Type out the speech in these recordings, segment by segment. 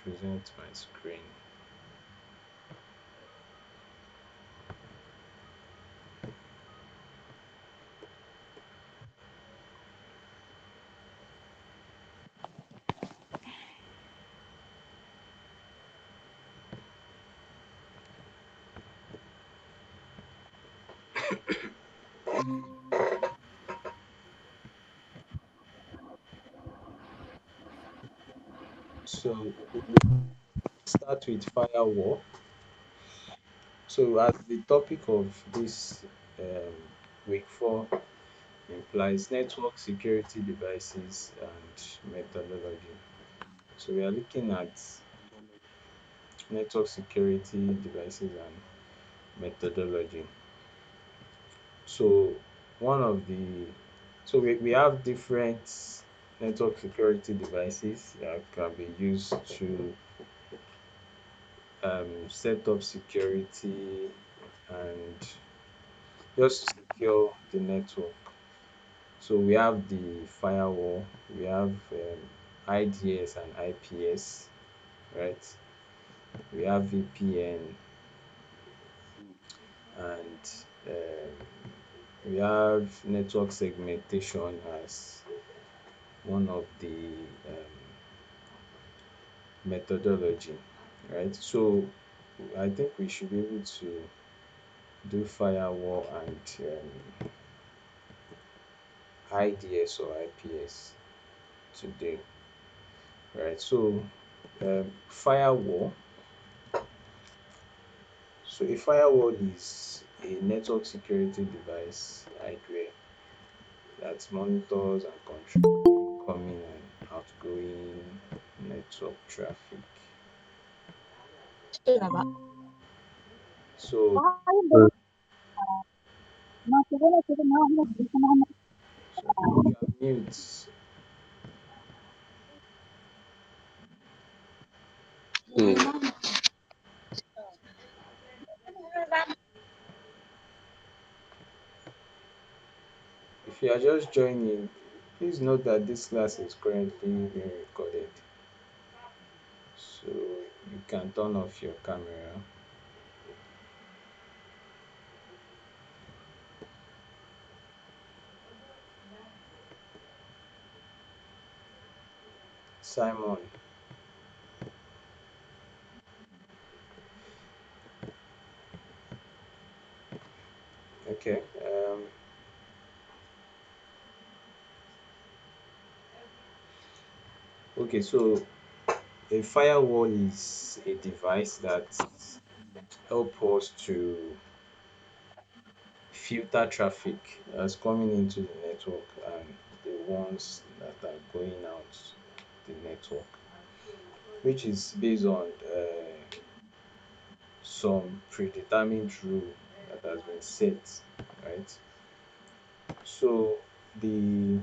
present my screen. So we start with firewall. So as the topic of this um, week 4 implies network security devices and methodology. So we are looking at network security devices and methodology. So one of the we have different network security devices that can be used to set up security and just to secure the network. So we have the firewall, we have IDS and IPS, right? We have VPN and we have network segmentation as one of the methodology, right? So I think we should be able to do firewall and IDS or IPS today, right? So firewall. So a firewall is a network security device hardware that monitors and controls incoming and outgoing network traffic. So, so if you are mute, Hmm. if you are just joining, please note that this class is currently being recorded. So you can turn off your camera. Simon, okay. Okay, so a firewall is a device that help us to filter traffic that's coming into the network and the ones that are going out the network, which is based on some predetermined rule that has been set, right? So the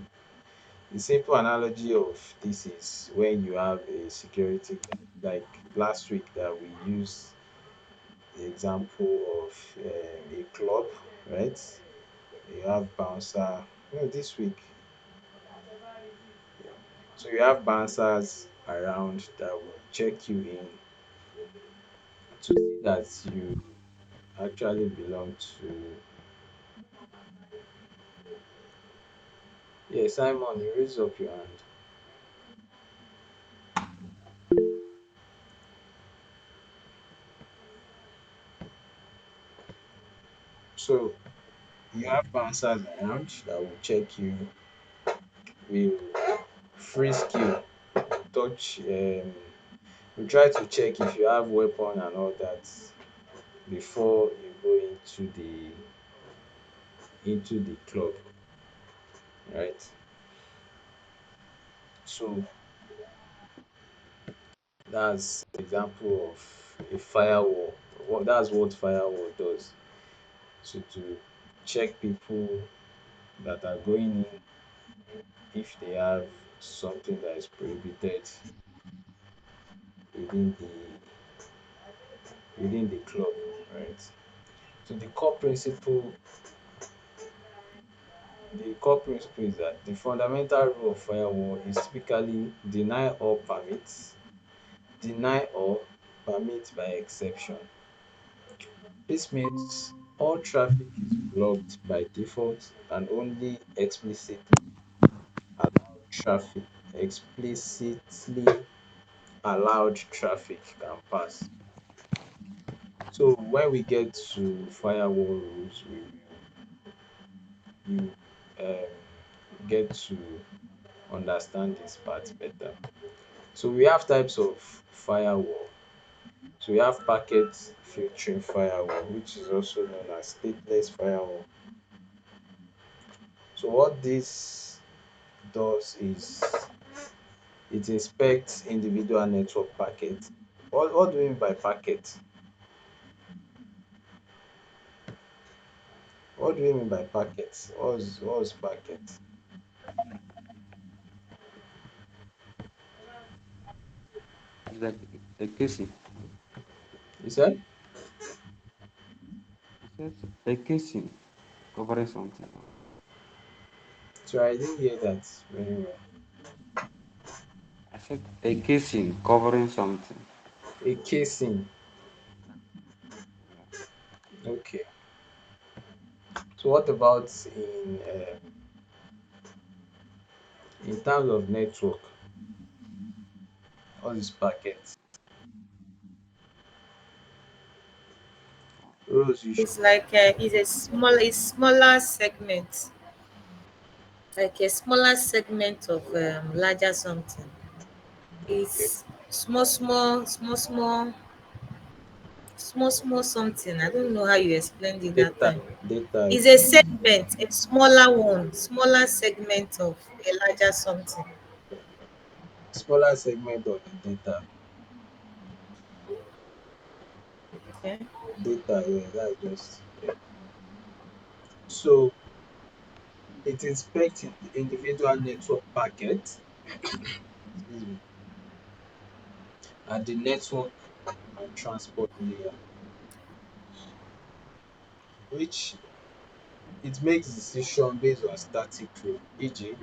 the simple analogy of this is when you have a security, like last week that we used the example of a club, right? You have bouncer. No, this week, so you have bouncers around that will check you in to see that you actually belong to. Yeah, Simon, you raise up your hand. So you have bouncers around that will check you, will frisk you, touch, will try to check if you have weapon and all that before you go into the club, right? So that's an example of a firewall. That's what firewall does. So to check people that are going in if they have something that is prohibited within the within the club, right? So the core principle is that the fundamental rule of firewall is typically deny all permits deny or permit by exception. This means all traffic is blocked by default and only traffic explicitly allowed traffic can pass. So when we get to firewall rules, we will you get to understand this part better. So we have types of firewall. So we have packet filtering firewall, which is also known as stateless firewall. So what this does is it inspects individual network packets. What do we mean by packet? What do you mean by packets? What's packet? It's like a casing. You said? It says a casing covering something. So I didn't hear that very well. I said a casing covering something. A casing. Yeah. Okay. So what about in terms of network? All these packets. Rose, you should. It's like it's a smaller segment, like a smaller segment of larger something. Okay. It's small something. I don't know how you explained it that Data. time. Data. It's a segment, a smaller one, smaller segment of a larger something. Smaller segment of the data. Okay. Data, yeah, that's just yeah. So it inspects the individual network packets, excuse me, at the network and transport layer, which it makes decision based on static code. E.g.,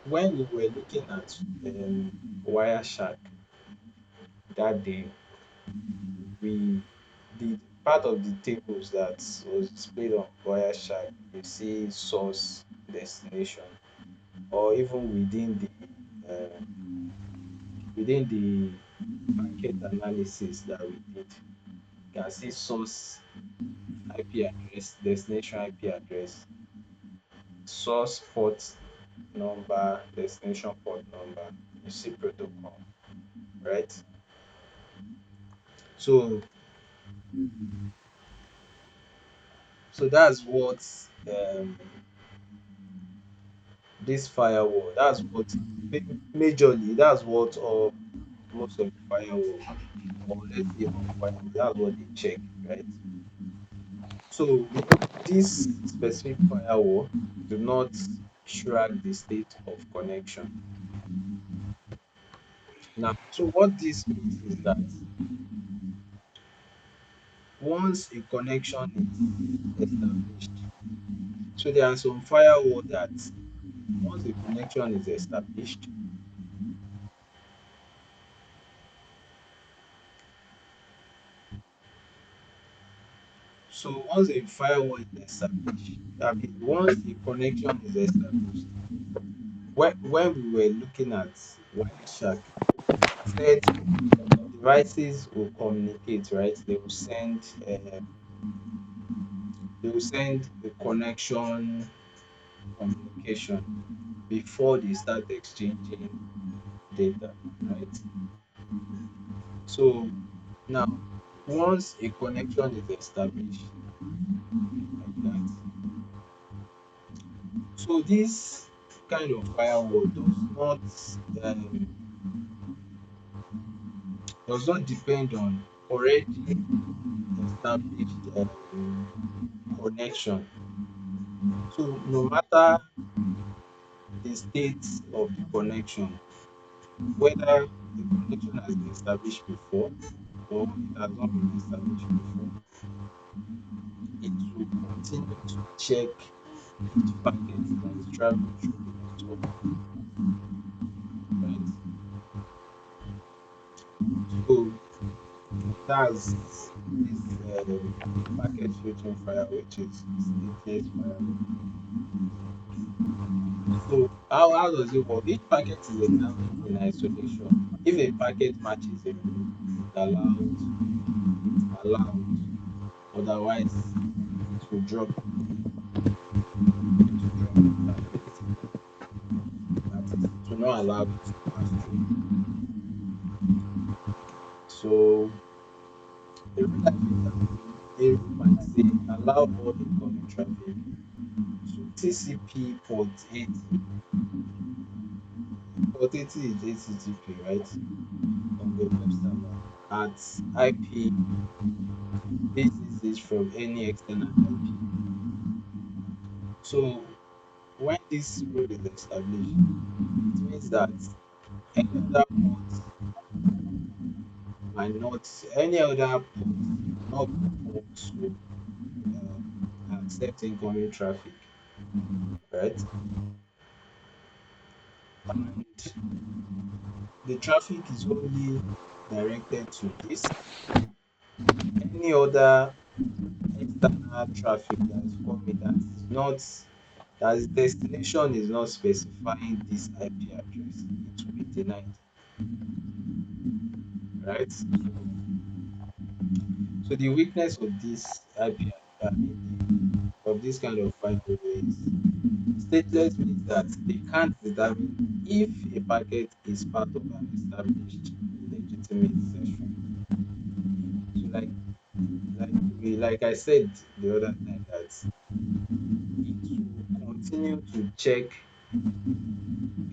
when we were looking at Wireshark that day, we the part of the tables that was displayed on Wireshark, you see source, destination, or even within the packet analysis that we did, you can see source IP address, destination IP address, source port number, destination port number. You see protocol, right? So that's what um this firewall, that's what majorly, that's what most of the firewall, or let's say all firewall, that's what they check, right? So this specific firewall do not track the state of connection. Now, so what this means is that once a connection is established, so there are some firewall that once a connection is established, so once a firewall is established, I mean, once a connection is established, when we were looking at Wireshark, it said devices will communicate, right? They will send the connection communication before they start exchanging data, right? So now, once a connection is established like that, so this kind of firewall um, does not depend on already established connection. So no matter the state of the connection, whether the connection has been established before or it has not been established before, it will continue to check each packet that is traveling through the network, right? That's this packet filtering firewall, which is stateless firewall. So how does it work? Each packet is examined in isolation. If a packet matches a rule, it's allowed. Otherwise, it will drop the packet. That is, it will not allow it to pass through. So a real life example, a rule might say allow all incoming traffic to TCP port 80. Port 80 is HTTP, right? On the web server at IP. This is from any external IP. So when this rule is established, it means that any other port might not, any other port will not be open to accept incoming traffic, right? And the traffic is only directed to this. Any other external traffic that is coming that is not, that its destination is not specifying this IP address, it will be denied, right? So the weakness of this IP, I mean of this kind of firewall is stateless means that they can't determine if a packet is part of an established legitimate session. So like I said the other time that it will continue to check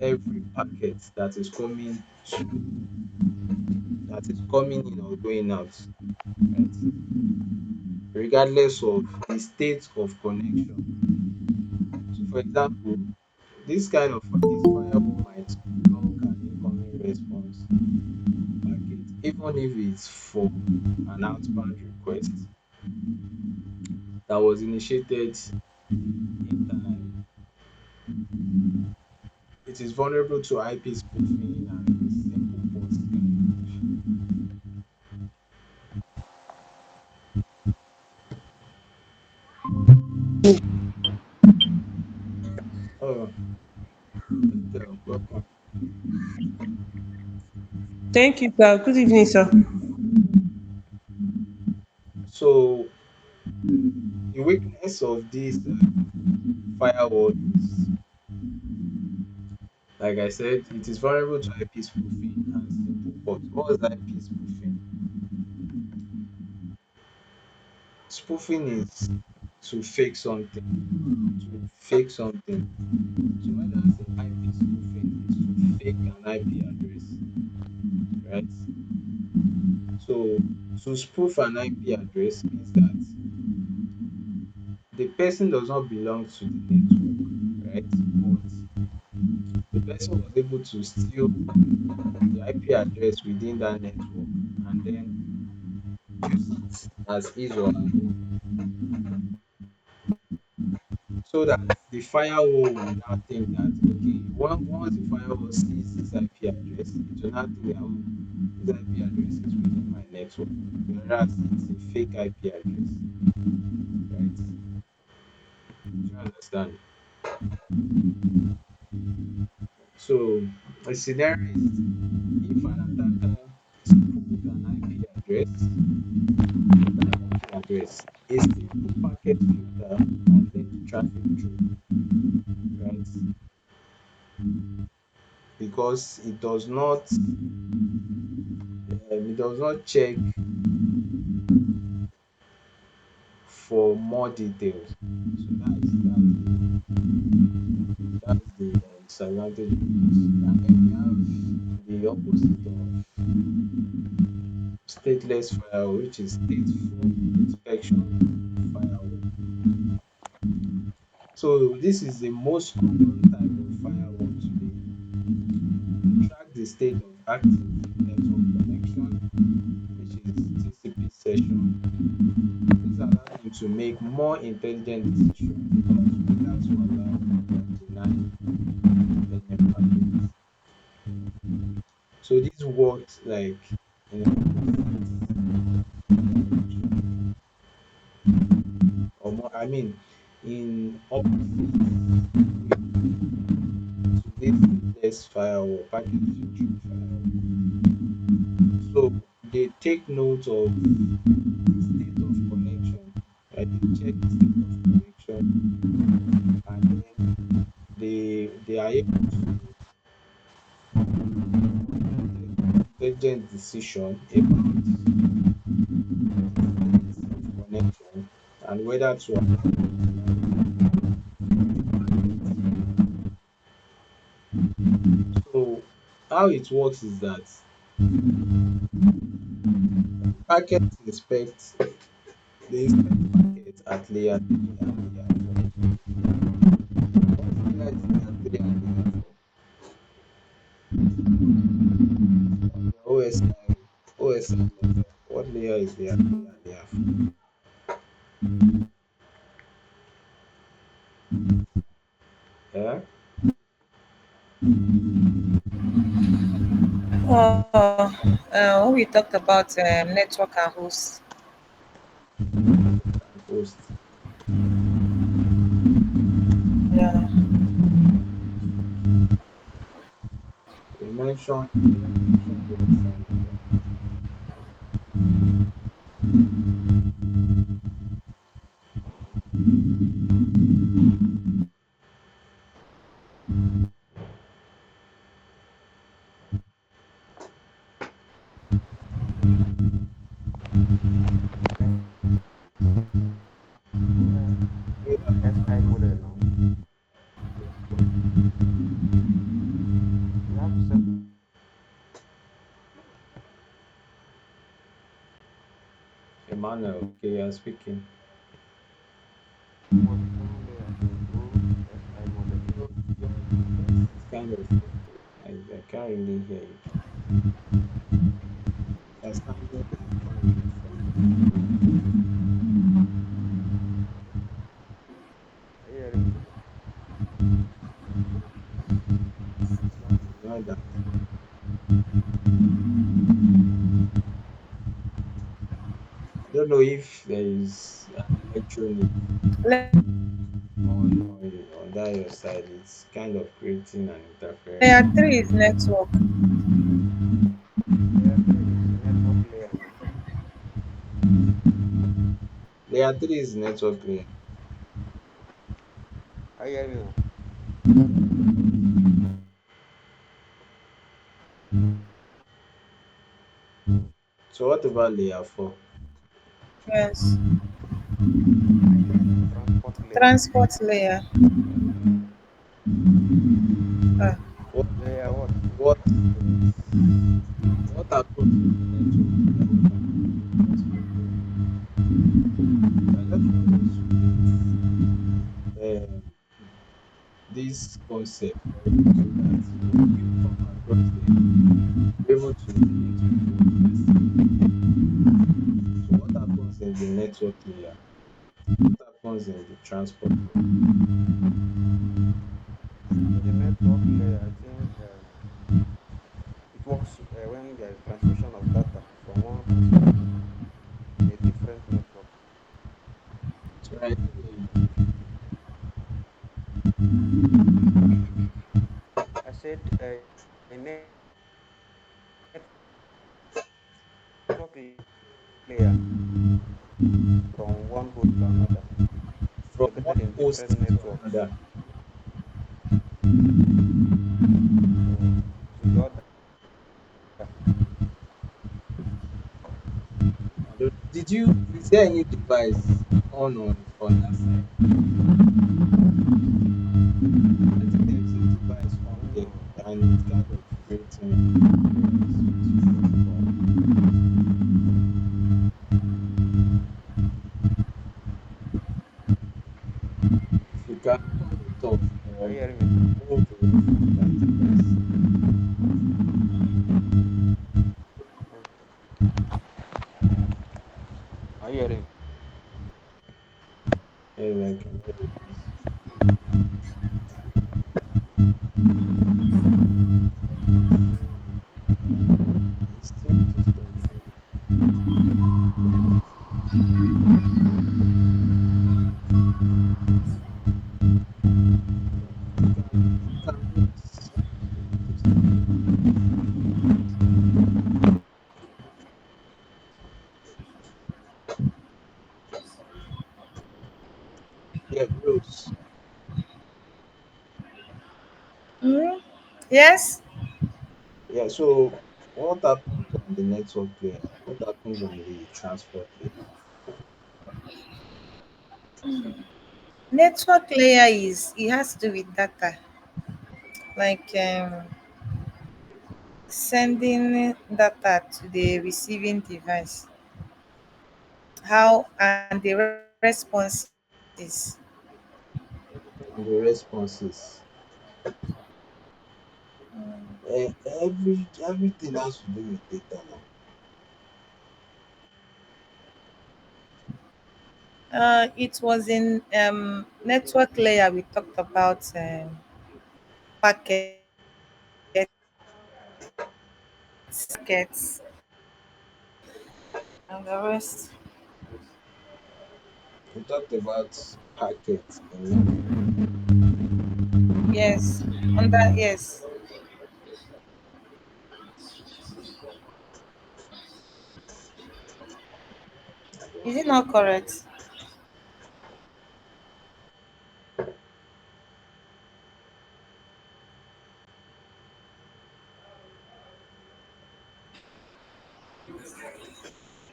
every packet that is coming in or going out, right? Regardless of the state of connection. So for example, this firewall might block an incoming response packet, even if it's for an outbound request that was initiated internally. It is vulnerable to IP spoofing and simple port scanning. Oh, welcome. Thank you, sir. Good evening, sir. So the weakness of this firewall is, like I said, it is vulnerable to IP spoofing and simple ports. What is IP spoofing? Spoofing is to fake something, to fake something. So when I say IP spoofing is to fake an IP address, right? So to spoof an IP address means that the person does not belong to the network, right? But the person was able to steal the IP address within that network and then use it as his or her own, so that the firewall will now think that okay, once the firewall sees this IP address, it will not think that oh, this IP address is within my network, whereas it's a fake IP address, right? Do you understand? So a scenario is if an attacker spoofed an IP address, a simple packet filter might let the traffic through, right? Because it does not check for more details. So that's the disadvantage of this. And then we have the opposite of stateless firewall, which is stateful inspection firewall. So this is the most common type of firewall today. They track the state of active network connection, which is TCP session. This allows them to make more intelligent decisions about whether to allow or deny any packets. So this worked like in opposite. I mean, in opposite to this seamless firewall, packet filtering firewall. So they take note of the state of connection. Right? They check the state of connection, and then they are able to intelligent decision about the state of connection and whether to allow it. So how it works is that packet inspects they inspect packets at layer 3 and layer 4. What layer is layer 3 and layer 4? On your OSI level. What layer is layer 3 and layer 4? Yeah? When we talked about network and host, Network and host. yeah. We mentioned OSI level. Layer SI model now. You have to set Emmanuel, okay, you're speaking. one layer to OSI model. Your voice is kind of faint. I can't really hear you. You're sounding like far away from the microphone. Are you hearing me? Slightly, not that. I don't know if there is an electronic Layer on that your side. It's kind of creating an interference. layer three is network. Layer 3 is network layer now. Layer 3 is network layer. Are you hearing me now? So what about layer 4? Yes. Transport layer. Transport layer. Uh, What Layer what what? what what happens in the network layer when you are in the transport layer? I just want us to get this concept, right? So that when you come across them, you're able to relate with what we are saying. So what happens in the network layer? What happens in the transport layer? In the network layer, I think it works when there is transmission of data from one system in a different network. So I didn't hear you. I said a network layer from one host to another, From located one in host different to networks another. to the other. Did you? Is there any device on that side? I think there is a device on there, No, and it's kind of creating interference with your call. If you can turn it off are or you hearing me? move away from that device. Okay. Are you hearing me? Yes, I can hear you, please. Yes. Yeah, so what happens on the network layer? What happens on the transport layer? Network layer is it has to do with data, like sending data to the receiving device. How and the responses. The responses. Everything has to do with data now. It was in network layer we talked about packets, and the rest. We talked about packets in net. Yes, on that. Yes, is it not correct?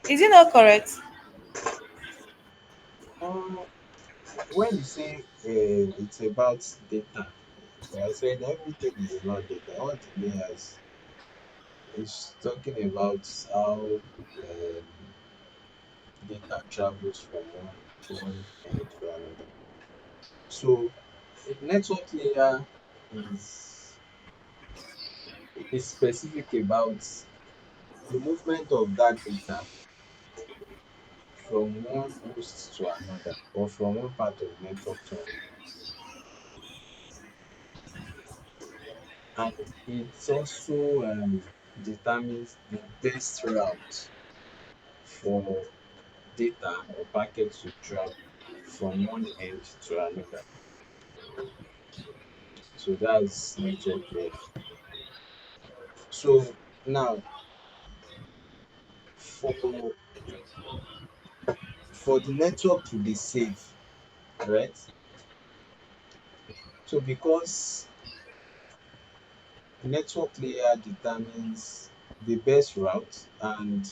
Is it not correct? Um, when you say it's about data, so I said everything is about data. All the layers is talking about how data travels from one end to another. So the network layer is is specific about the movement of that data from one host to another or from one part of network to another. And it also determines the best route for data or packets to travel from one end to another. So that's network layer. So now for the network to be safe, right? So because network layer determines the best route and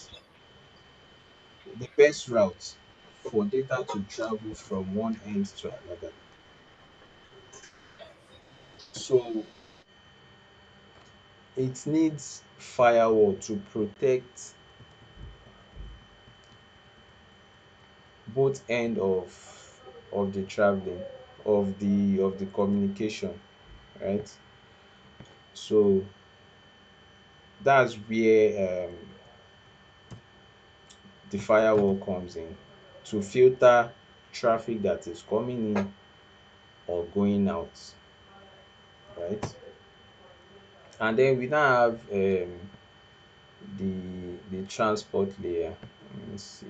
the best route for data to travel from one end to another. So it needs firewall to protect both end of the traveling of the communication, right? So that's where the firewall comes in to filter traffic that is coming in or going out, right? And then we now have the transport layer. Let me see.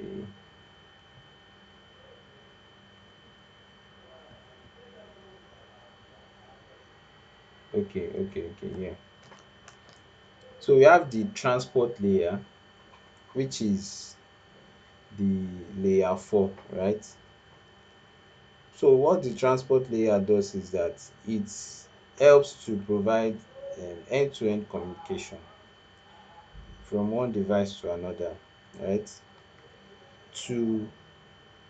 Okay, yeah. So we have the transport layer, which is the layer 4, right? So what the transport layer does is that it helps to provide end-to-end communication from one device to another, right? To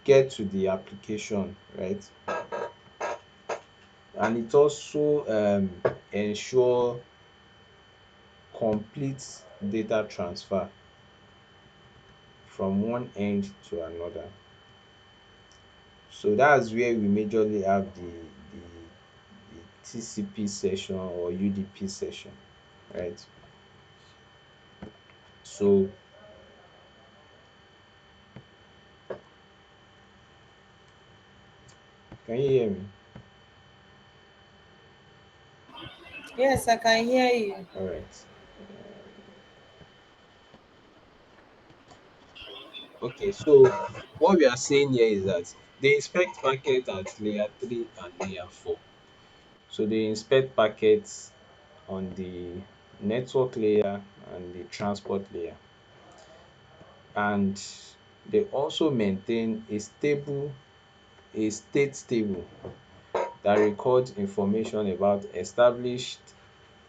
get to the application, right? And it also ensure complete data transfer from one end to another. So that's where we majorly have the TCP session or UDP session, right? So can you hear me? Yes, I can hear you. All right. Okay, so what we are saying here is that they inspect packets at layer 3 and layer 4. So they inspect packets on the network layer and the transport layer. And they also maintain a state table that records information about established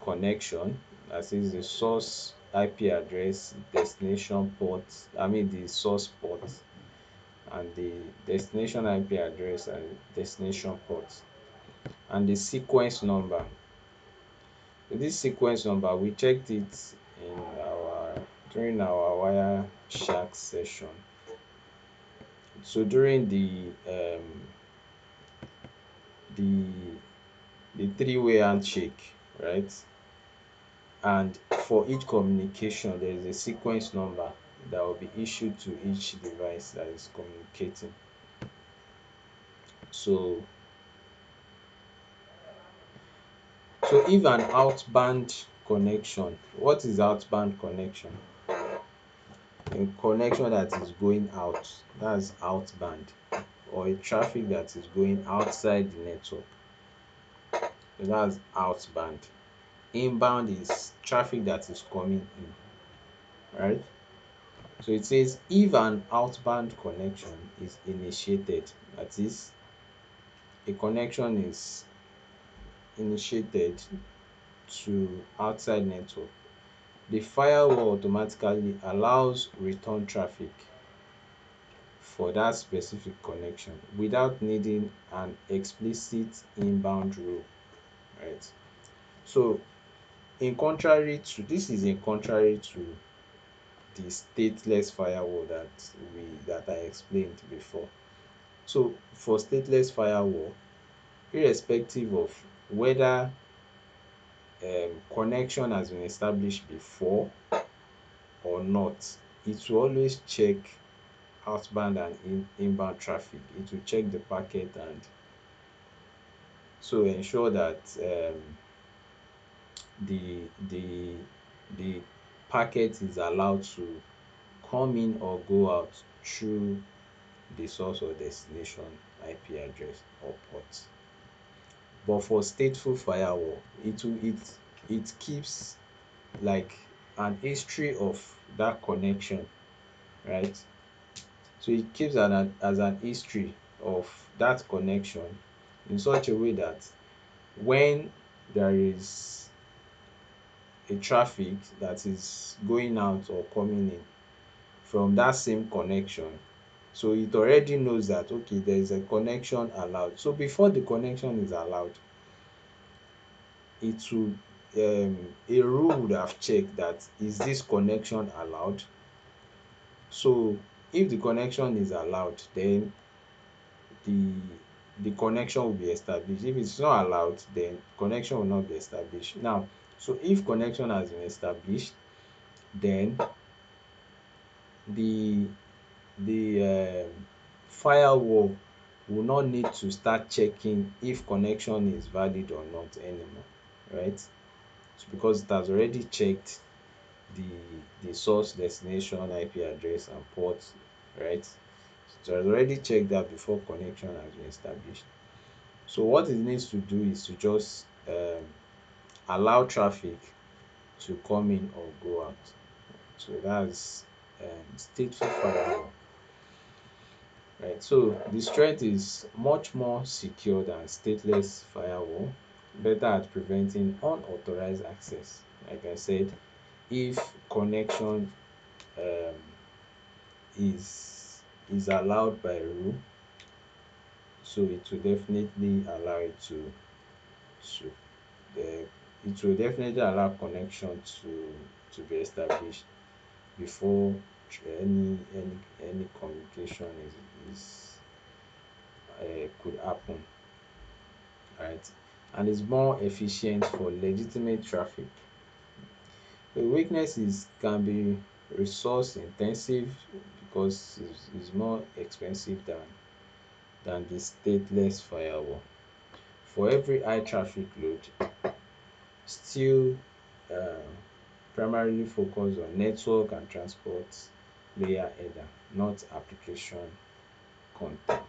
connection, that is the source IP address, destination port, I mean the source port, and the destination IP address and destination port, and the sequence number. So this sequence number, we checked it in our during our Wireshark session. So during the the three-way handshake, right? And for each communication, there is a sequence number that will be issued to each device that is communicating. So, so if an outbound connection, what is outbound connection? A connection that is going out, that's outbound, or a traffic that is going outside the network, so that's outbound. Inbound is traffic that is coming in, right? So it says if an outbound connection is initiated, that is, a connection is initiated to outside network, the firewall automatically allows return traffic for that specific connection without needing an explicit inbound rule, right? So in contrary to this is in contrary to the stateless firewall that I explained before. So for stateless firewall, irrespective of whether connection has been established before or not, it will always check outbound and inbound traffic. It will check the packet, and so ensure that the packet is allowed to come in or go out through the source or destination IP address or port. But for stateful firewall, it keeps like an history of that connection, right? So it keeps as an history of that connection in such a way that when there is a traffic that is going out or coming in from that same connection, so it already knows that okay, there is a connection allowed. So before the connection is allowed, it would a rule would have checked that is this connection allowed. So if the connection is allowed, then the the connection will be established. If it's not allowed, then connection will not be established. Now, so if connection has been established, then the firewall will not need to start checking if connection is valid or not anymore, right? So because it has already checked the source, destination, IP address, and port, right? So it has already checked that before connection has been established. So what it needs to do is to just allow traffic to come in or go out. So that's stateful firewall, right? So the strength is much more secure than stateless firewall, better at preventing unauthorized access. Like I said, if connection um, is allowed by rule, so it will definitely allow it to it will definitely allow connection to be established before any communication is could happen, right? And it's more efficient for legitimate traffic. The weakness is can be resource intensive because it's more expensive than the stateless firewall. For every high traffic load, still uh, primarily focus on network and transport layer header, not application content.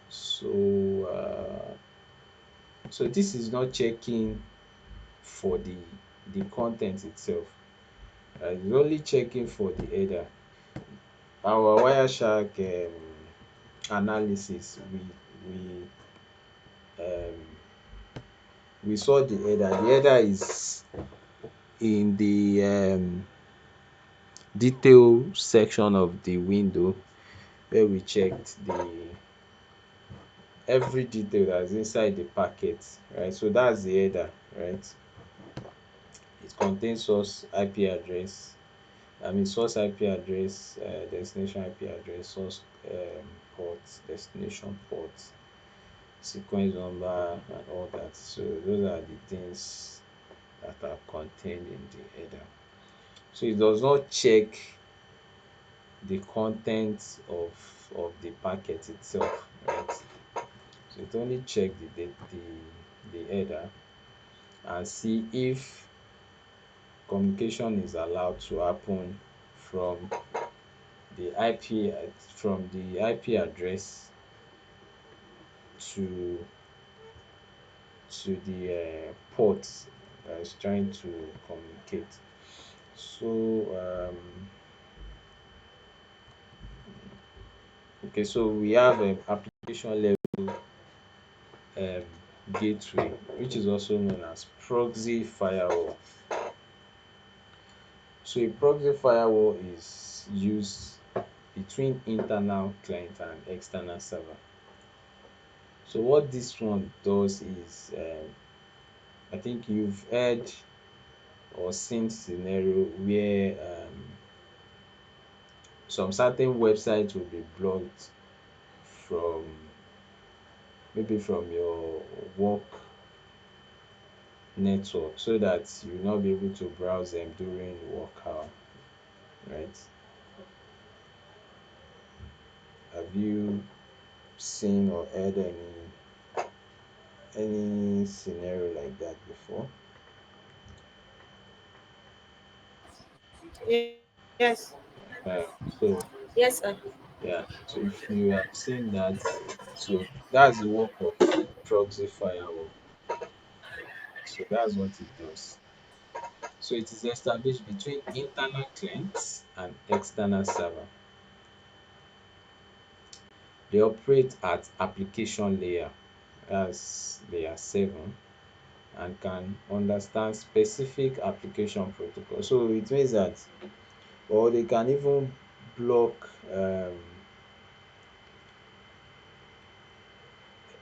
So, so this is not checking for the content itself. It's only checking for the header. Our Wireshark analysis, we um, we saw the header. The header is in the detail section of the window, where we checked the every detail that's inside the packet, right? So that's the header, right? It contains source IP address, source IP address, destination IP address, source port, destination port, sequence number, and all that. So those are the things that are contained in the header. So it does not check the contents of the packet itself, right? So it only check the header and see if communication is allowed to happen from the IP address to the port that is trying to communicate. So okay, so we have application level um, gateway, which is also known as proxy firewall. So a proxy firewall is used between internal client and external server. So what this one does is, I think you've heard or seen scenario where some certain websites will be blocked from maybe from your work network, so that you will not be able to browse them during work hour, right? Have you seen or heard any scenario like that before? Yes. Uh, so Yes, sir. yeah, so if you have seen that, so that's the work of proxy firewall. So that's what it does. So it is established between internal clients and external server. They operate at application layer, as layer 7, and can understand specific application protocol. So it means that, or they can even block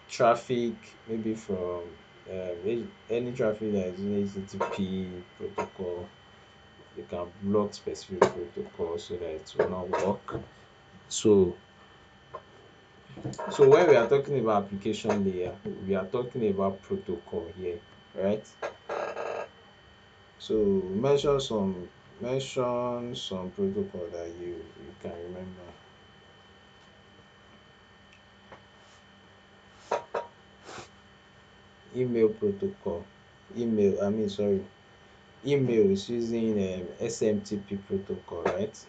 traffic, maybe from any traffic that is using HTTP protocol. They can block specific protocol so that it will not work. So when we are talking about application layer, we are talking about protocol here, right? So mention some protocol that you can remember. Email protocol. Email is using SMTP protocol, right?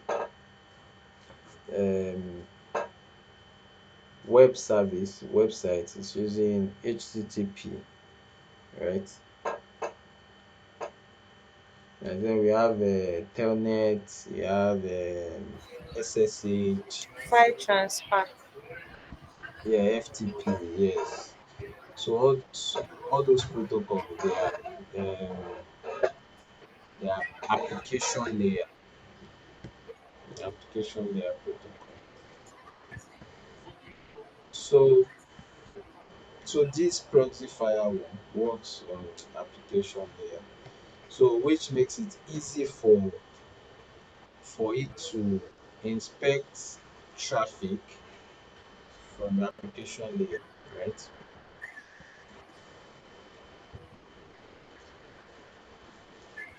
Um, website is using HTTP, right? And then we have telnet, we have SSH, File transfer. yeah, FTP, yes. So all those protocols, um, they are application layer protocol. So this proxy firewall works on application layer. So which makes it easy for it to inspect traffic from the application layer, right?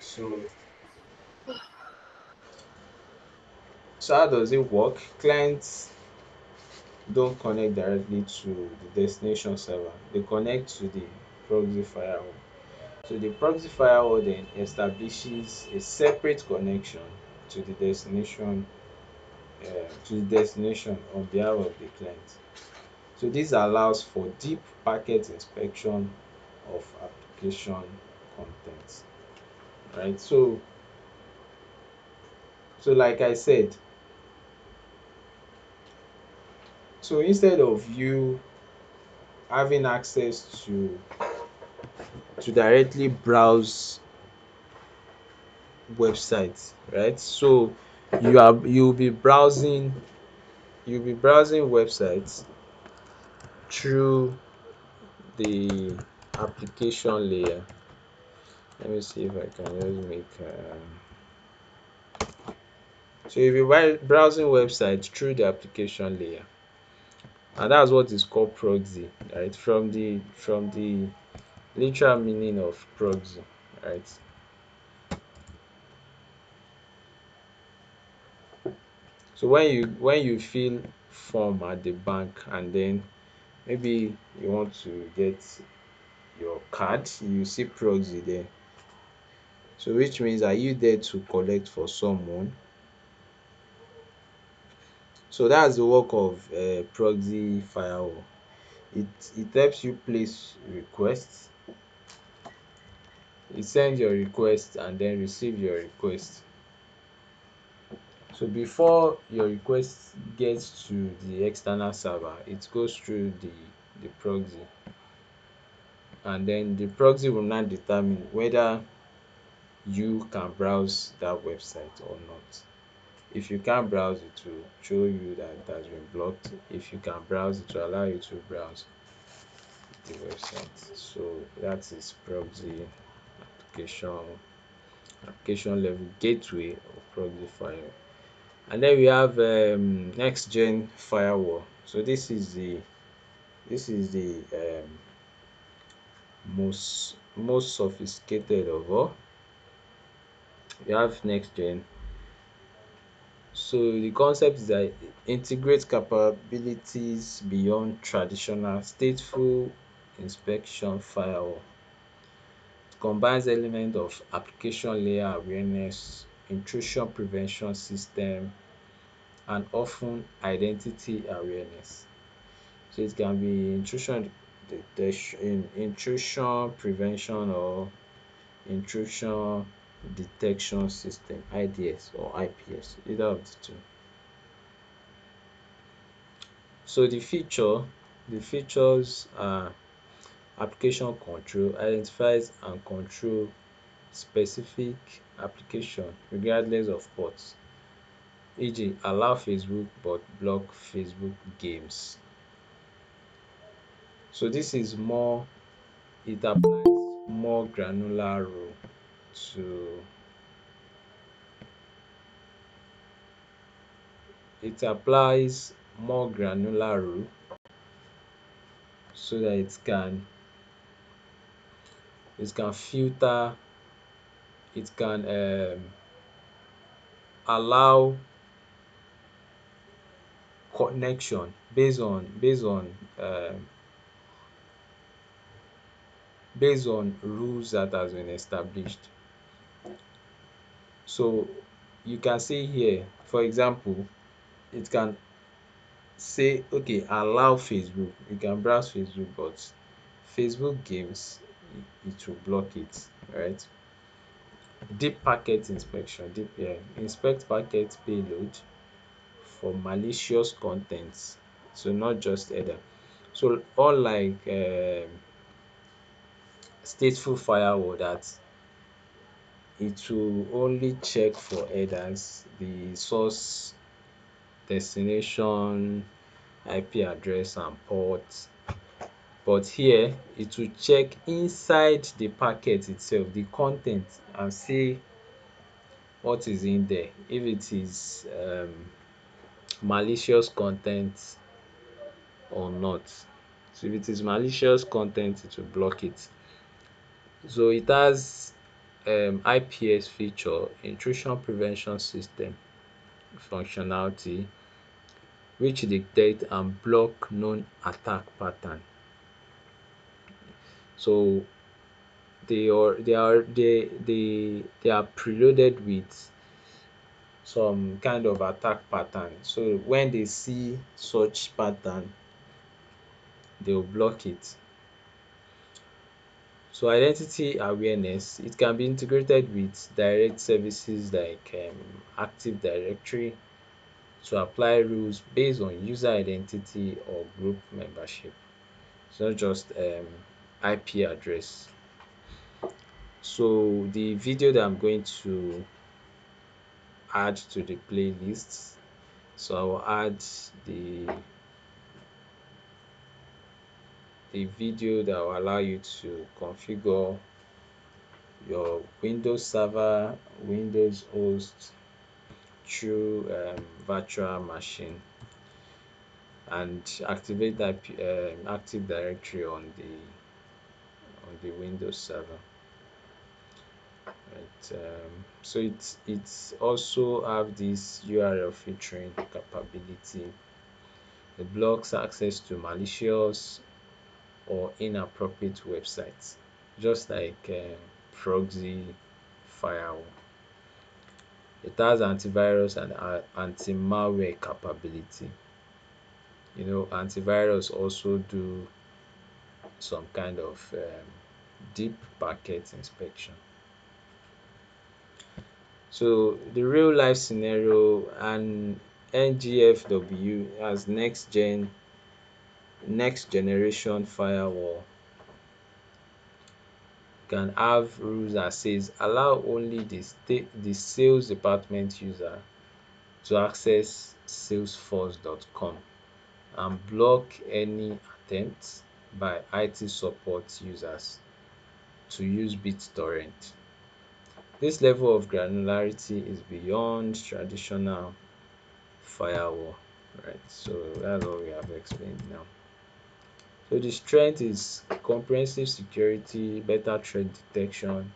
So how does it work? Clients don't connect directly to the destination server. They connect to the proxy firewall. So the proxy firewall then establishes a separate connection to the destination on behalf of the client. So this allows for deep packet inspection of application contents, right? So like I said, so instead of you having access to directly browse websites, right? So you'll be browsing websites through the application layer. Let me see if I can just make so you'll be browsing websites through the application layer, and that's what is called proxy, right? From the literal meaning of proxy, right? So when you fill form at the bank, and then maybe you want to get your card, you see proxy there. So which means, are you there to collect for someone? So that's the work of proxy firewall. It helps you place requests. It sends your request and then receive your request. So before your request gets to the external server, it goes through the proxy, and then the proxy will now determine whether you can browse that website or not. If you can't browse, it will show you that it has been blocked. If you can browse, it will allow you to browse the website. So that is proxy application application level gateway of proxy firewall. And then we have next gen firewall. So this is the most sophisticated of all. We have next gen. So the concept is that it integrates capabilities beyond traditional stateful inspection firewall. It combines elements of application layer awareness, intrusion prevention system, and often identity awareness. So it can be intrusion detection, intrusion prevention, or intrusion detection system, IDS or IPS, either of the two. So the features are application control, identifies and control specific application regardless of ports, e.g. allow Facebook but block Facebook games. So this is more, it applies more granular rule to it applies more granular rule so that it can filter, it can allow connection based on rules that has been established. So you can see here, for example, it can say, okay, allow Facebook, you can browse Facebook, but Facebook games, it will block it, right? Deep packet inspection, inspect packet payload for malicious contents, so not just header. So unlike stateful firewall, that it will only check for headers, the source, destination, IP address and port, but here it will check inside the packet itself, the content, and see what is in there. If it is malicious content or not. So if it is malicious content, it will block it. So it has IPS feature, intrusion prevention system functionality, which detect and block known attack pattern. So they are preloaded with some kind of attack pattern. So when they see such pattern, they will block it. So identity awareness, it can be integrated with direct services like Active Directory to apply rules based on user identity or group membership. It's not just IP address. So the video that I'm going to add to the playlist, so I will add the the video that will allow you to configure your Windows server, Windows host through virtual machine, and activate that Active Directory on the Windows server. Right. So it's also have this URL filtering capability. It blocks access to malicious or inappropriate websites, just like proxy firewall. It has antivirus and anti-malware capability. Antivirus also do some kind of deep packet inspection. So the real life scenario, an NGFW as next generation firewall can have rules that says allow only the sales department user to access salesforce.com and block any attempts by IT support users to use BitTorrent. This level of granularity is beyond traditional firewall, right? So that's what we have explained now. So the strength is comprehensive security, better threat detection,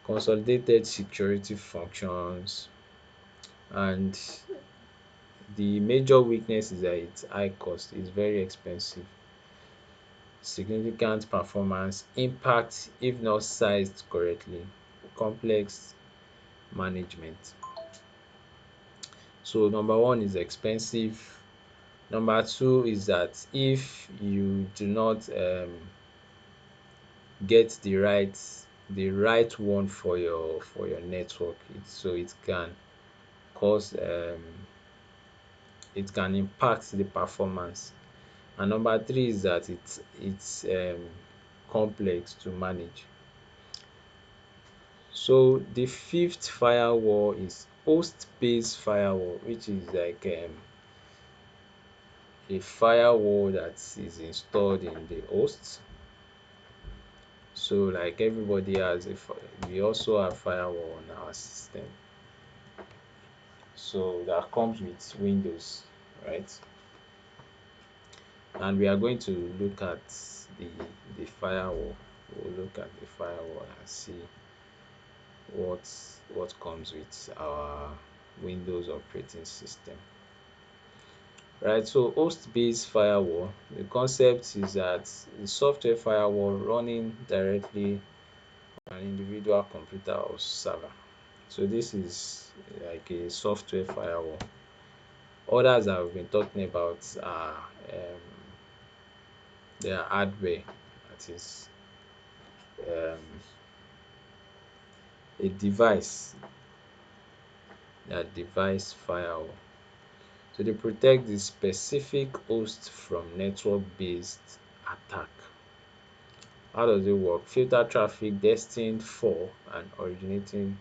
consolidated security functions, and the major weakness is that it's high cost, it's very expensive, significant performance impact if not sized correctly, complex management. So number one is expensive. Number two is that if you do not get the right one for your network, it can cause it can impact the performance. And number three is that it's complex to manage. So the fifth firewall is host-based firewall, which is like a firewall that is installed in the host. So like everybody has we also have firewall on our system. So that comes with Windows, right? And we are going to look at the the firewall. We'll look at the firewall and see what comes with our Windows operating system. Right, so host-based firewall, the concept is that the software firewall running directly on an individual computer or server. So this is like a software firewall. Others that we've been talking about are their hardware, that is um, a device, device firewall. So they protect the specific host from network-based attack. How does it work? Filter traffic destined for and originating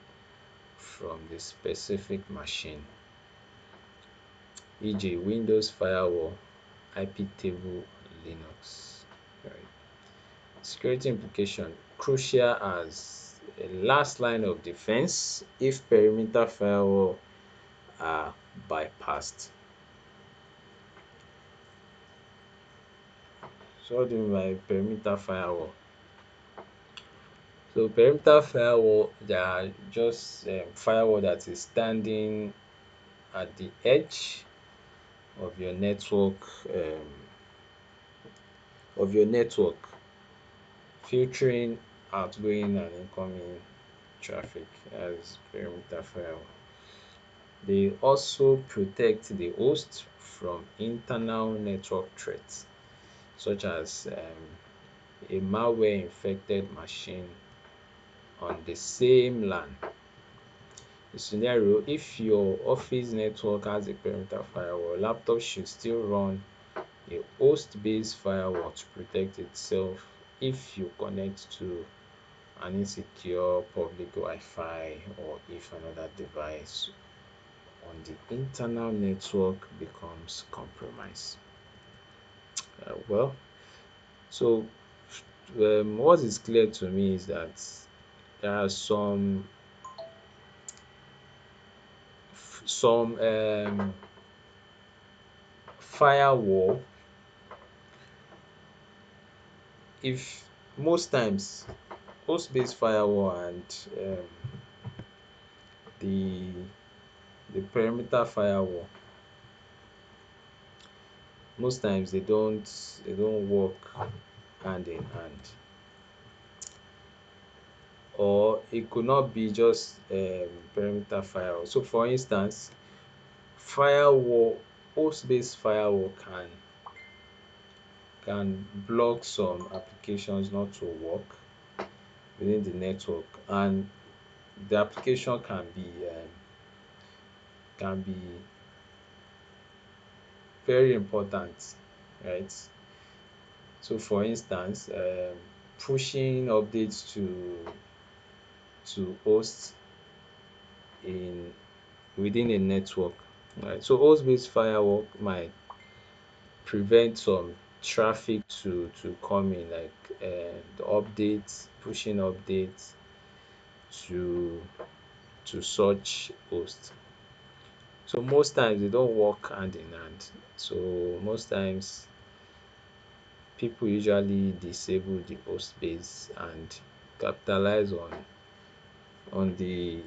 from the specific machine, e.g. Windows firewall, IP table, Linux. Right. Security implication crucial as a last line of defense if perimeter firewall are bypassed. So what do you mean by perimeter firewall? So perimeter firewall, they are just firewall that is standing at the edge of your network, filtering outgoing and incoming traffic as perimeter firewall. They also protect the host from internal network threats such as a malware infected machine on the same LAN. The scenario, if your office network has a perimeter firewall, laptop should still run a host-based firewall to protect itself if you connect to an insecure public Wi-Fi, or if another device on the internal network becomes compromised. Well, so what is clear to me is that there are some firewall. If most times host-based firewall and the the perimeter firewall, most times they don't work hand in hand, or it could not be just perimeter firewall. So for instance, firewall host-based firewall can block some applications not to work within the network, and the application can be very important, right? So for instance, pushing updates to hosts in within a network, right? So host-based firewall might prevent some traffic to come in, like the updates, pushing updates to such host. So most times they don't work hand in hand. So most times people usually disable the host base and capitalize on the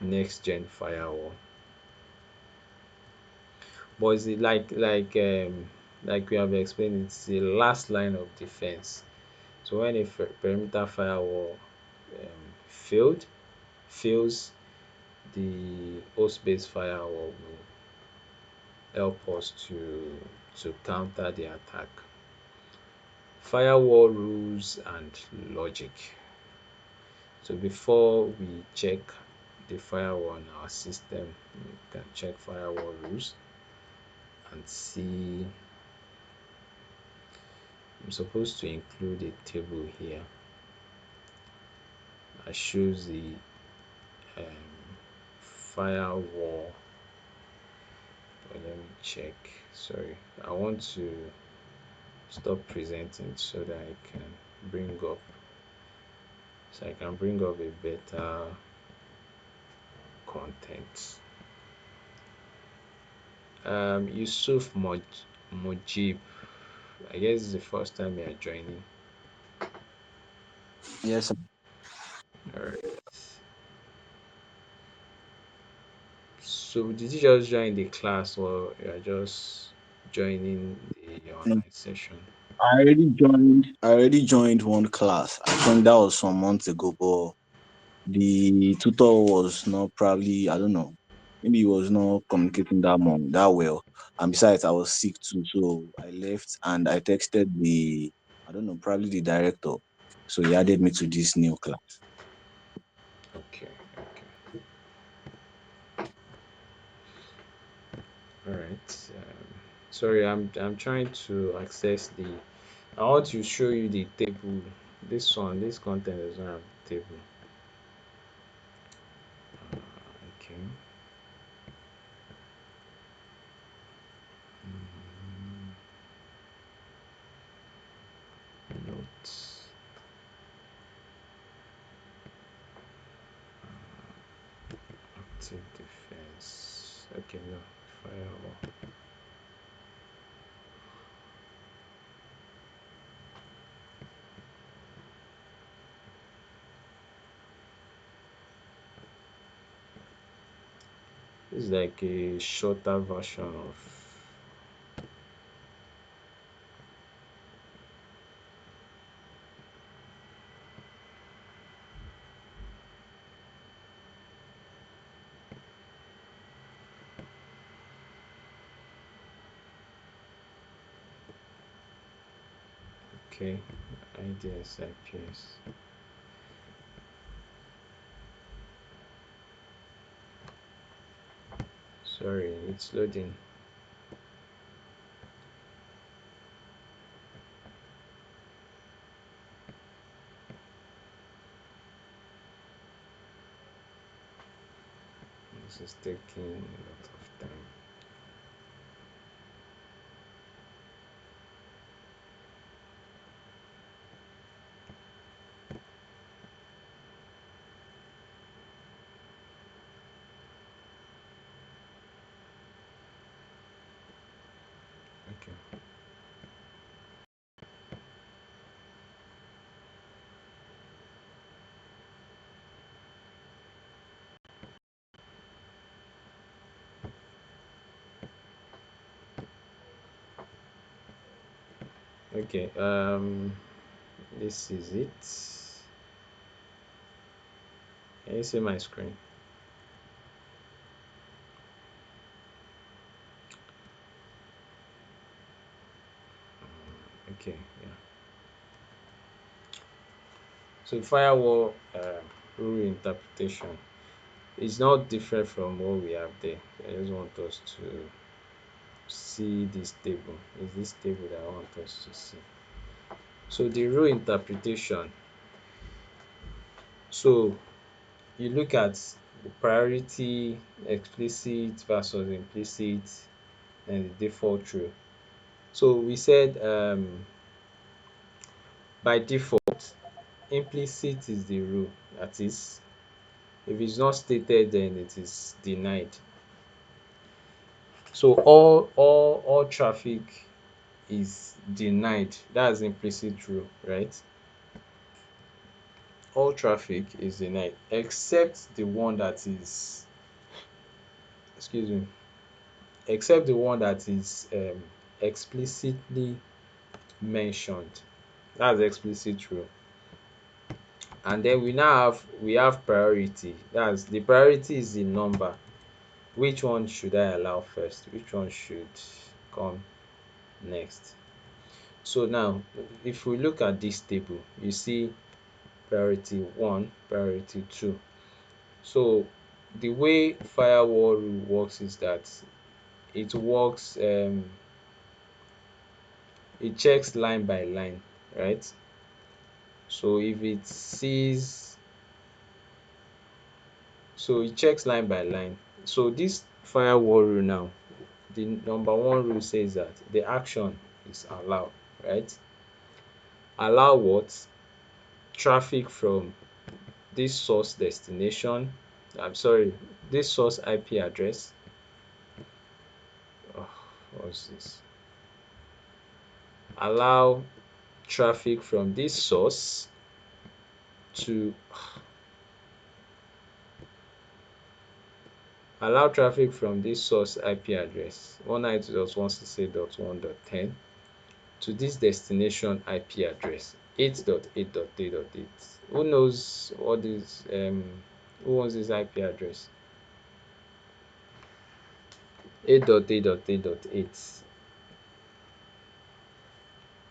next gen firewall. But it's like we have explained, it's the last line of defense. So when a perimeter firewall fails, the host-based firewall will help us to counter the attack. Firewall rules and logic. So before we check the firewall on our system, we can check firewall rules and see. I'm supposed to include a table here that shows the firewall. But let me check. Sorry, I want to stop presenting so that I can bring up a better content. Yusuf Mojib, I guess it's the first time you are joining. Yes, All right. So did you just join the class, or you are just joining the no, online session? I already joined one class. I think that was some months ago, but the tutor was not probably, I don't know, maybe he was not communicating that well. And besides, I was sick too, so I left and I texted I don't know, probably the director. So he added me to this new class. Okay, okay. All right. Sorry, I'm trying to access the. I want to show you the table. This content does not have the table. Okay. Mm, Notes. Active defense. Okay, no. Firewall. This is like a shorter version of. Okay, IDS IPS. Sorry, it's loading. This is taking a lot of time. Okay. Okay. This is it. Can you see my screen? Okay. Yeah. So firewall rule interpretation is not different from what we have there. I just want us to see this table. Is this table that I want us to see? So the rule interpretation. So you look at the priority, explicit versus implicit, and the default rule. So we said by default, implicit is the rule. That is, if it's not stated, then it is denied. So all traffic is denied. That's implicit rule, right? All traffic is denied except the one that is, excuse me, except the one that is explicitly mentioned. That's explicit rule. And then we have priority. That's the priority is the number. Which one should I allow first? Which one should come next? So now if we look at this table, you see priority 1, priority 2. So the way firewall rule works is that it works it checks line by line, right? So if it sees, so it checks line by line. So this firewall rule now, the number one rule says that the action is allow, right? Allow what? Traffic from this source destination, I'm sorry, this source IP address. Oh, what's this? Allow traffic from this source to allow traffic from this source IP address 192.168.1.10 to this destination IP address 8.8.3.8. Who knows what is who wants this IP address? 8.8.8.8.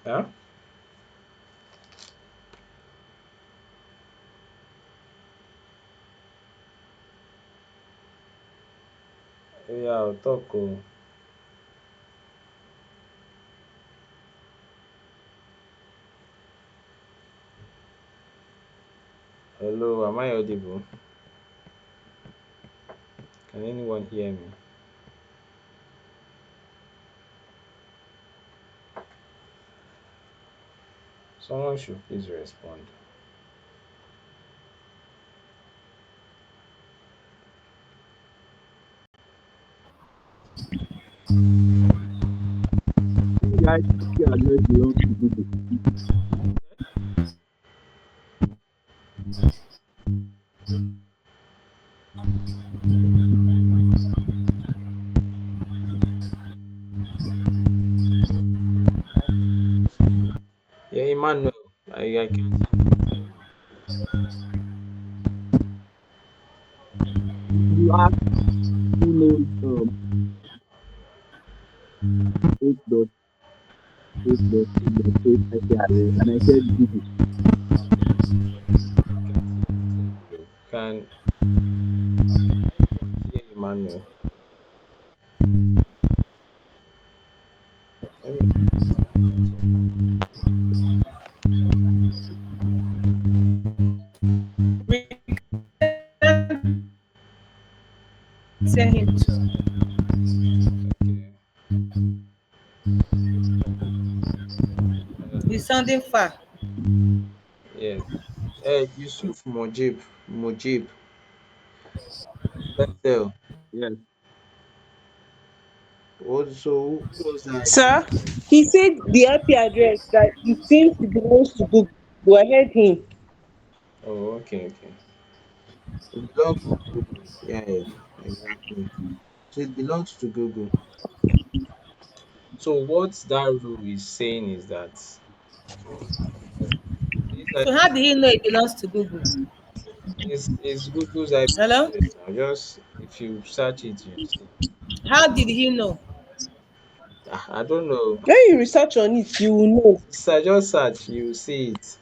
Huh? Yeah, I'll talk. Oh. Hello, am I audible? Can anyone hear me? Someone should please respond. The IP address belongs to Google. Yeah, Emmanuel, I can. You ask who knows 8.8.8.8 IP address, and I said Google. Can hear Emmanuel. Let me We can send him to. Okay. He's sounding far. Yes. Yusuf Mojib, Bethel. Yes. Also, who does that IP Sir, address? he said the IP address that it seems it belongs to Google. I heard him. Oh, okay, okay. It belongs to Google. Yeah, yeah, exactly. So it belongs to Google. So what that rule is saying is that this So how IP did he know it belongs to Google? is Google's IP Hello? address now. Just if you search it, you see. How did he know? I don't know. When you research on it, you will know. Just search, you see it.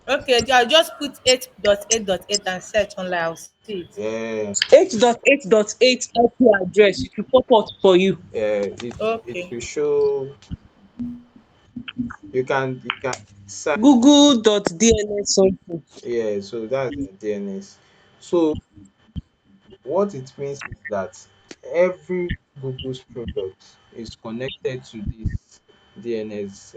Okay, I'll just put 8.8.8 and search online. I'll see it. Yeah, 8.8.8 IP address. It will pop up for you. yeah. It Okay. will show. You can search. Google.dns something. Yeah, so that's the DNS. So what it means is that every Google's product is connected to this DNS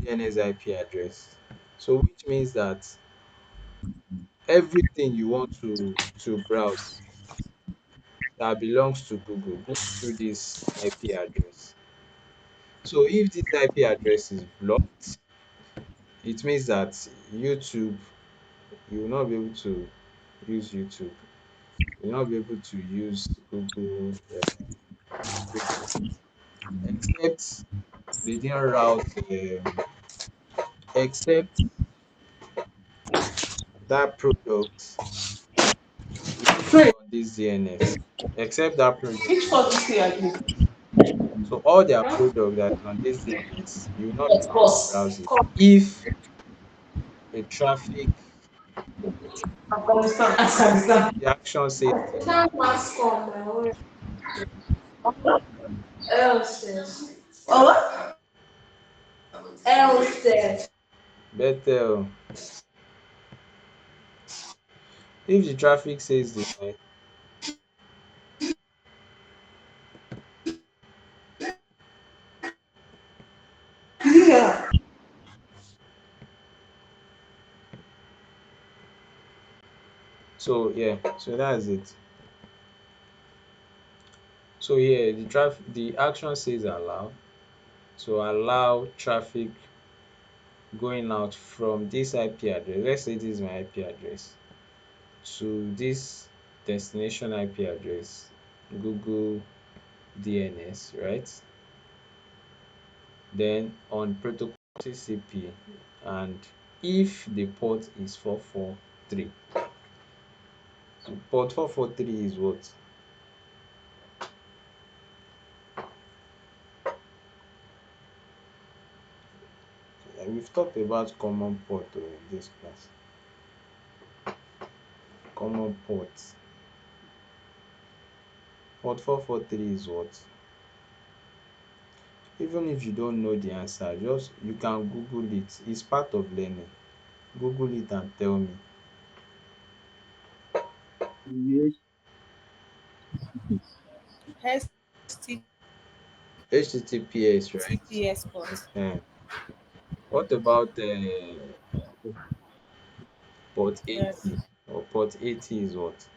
DNS IP address. So which means that everything you want to browse that belongs to Google goes through this IP address. So if this IP address is blocked, it means that YouTube, you will not be able to use YouTube. You will not be able to use Google Reader, except they didn't route, except that product is on this DNS, except that product Which is on policy this are you? DNS. So all their product that is on this DNS, you will not be Of able to course. browse it if the traffic, Afghanistan. if Afghanistan. the action says deny. Oh, else. But if the traffic says deny, Yeah. so yeah, so that's it. So yeah, the action says allow. So allow traffic going out from this IP address. Let's say this is my IP address to this destination IP address, Google DNS, right? Then on protocol TCP, and if the port is 443, so port 443 is what? We've talked about common port in this class. Common port. Port 443 is what? Even if you don't know the answer, just you can Google it. It's part of learning. Google it and tell me. Yes. HTTPS. HTTPS, right? HTTPS port. Ehen. What about port Yes. 80? Or port 80 is what?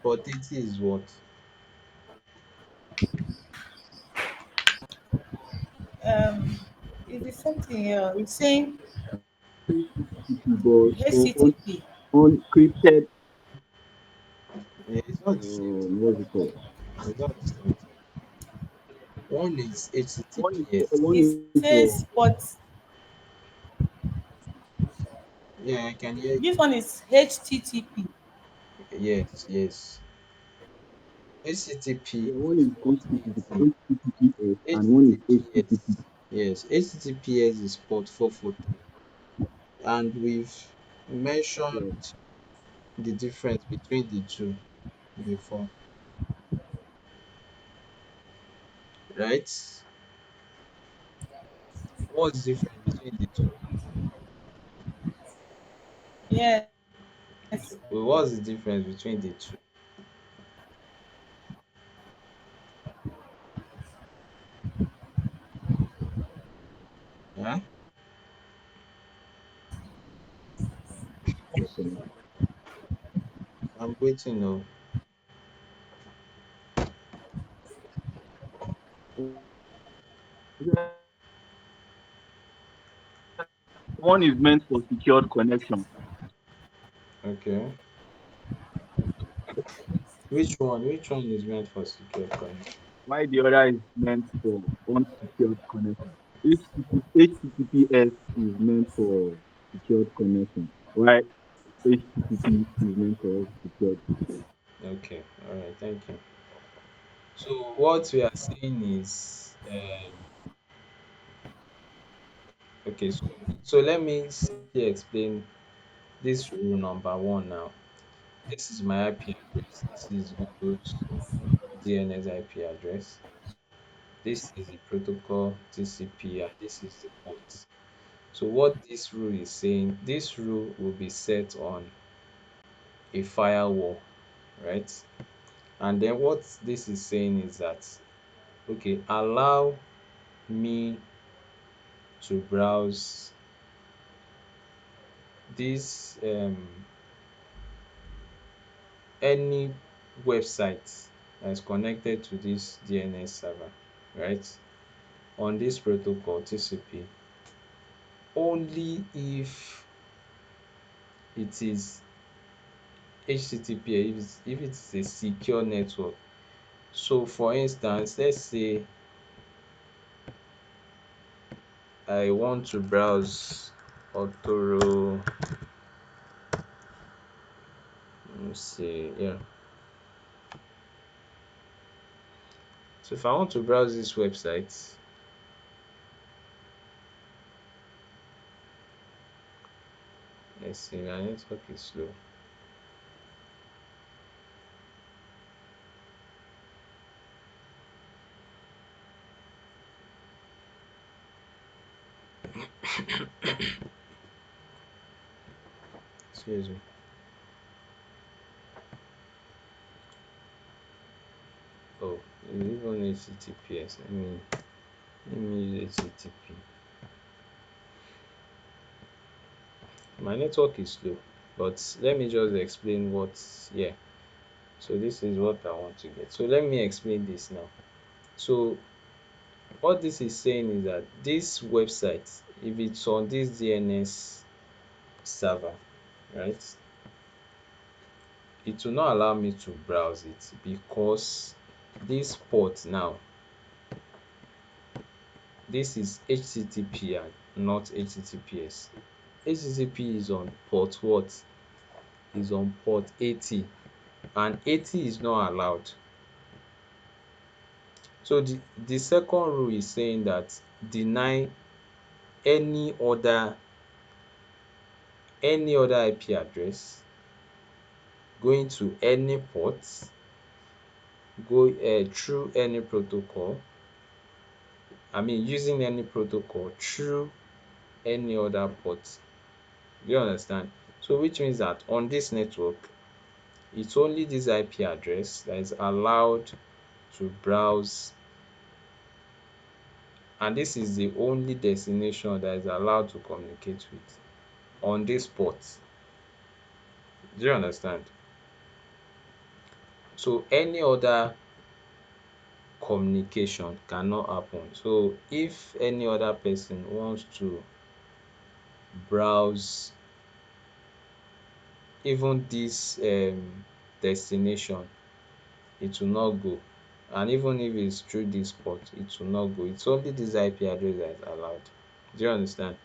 Port 80 is what? Um, it is something else. It's saying But HTTP. unencrypted, Yeah, it's not the same thing. what's it called? It's not the same thing. One is HTTPS. It One is for says port. Yeah, I can hear This you. one is HTTP. Yes, yes. HTTP yeah, one is is port HTTP, 80. HTTPS, and one is HTTP. HTTPS. Yes, HTTPS is port 443. And we've Yeah. mentioned the difference between the two before. right? What's different between the two? Yes. Well, what's the difference between the two? Huh? Okay. I'm waiting. No. One is meant for secured connection, Okay. Which one? Which one is meant for secure connection? while the other is meant for unsecured connection. HTTPS is meant for secured connection, while HTTP is meant for secured. Okay. All right. Thank you. So what we are saying is, okay. So let me see explain this rule number one now. This is my IP address. This is Google's DNS IP address. This is the protocol TCP, and this is the port. So what this rule is saying, this rule will be set on a firewall, right? And then what this is saying is that, okay, allow me to browse this any website that is connected to this DNS server, right? On this protocol TCP, only if it is HTTP, if it is a secure network. So for instance, let's say I want to browse Autoro. Let's see, yeah. So if I want to browse this website, let's see, my network is slow. Excuse me. Oh, it's even HTTPS. Let me use HTTP. My network is slow, but let me just explain what's here. So this is what I want to get. So let me explain this now. So what this is saying is that this website, if it's on this DNS server, right, it will not allow me to browse it because this port now, this is HTTP and not HTTPS. HTTP is on port what? Is on port 80, and 80 is not allowed. So the second rule is saying that deny any other IP address going to any port, go through any protocol, using any protocol through any other port. Do you understand? So which means that on this network, it's only this IP address that is allowed to browse, and this is the only destination that is allowed to communicate with on this port. Do you understand? So any other communication cannot happen. So if any other person wants to browse even this destination, it will not go. And even if it's through this port, it will not go. It's only this IP address that is allowed. Do you understand?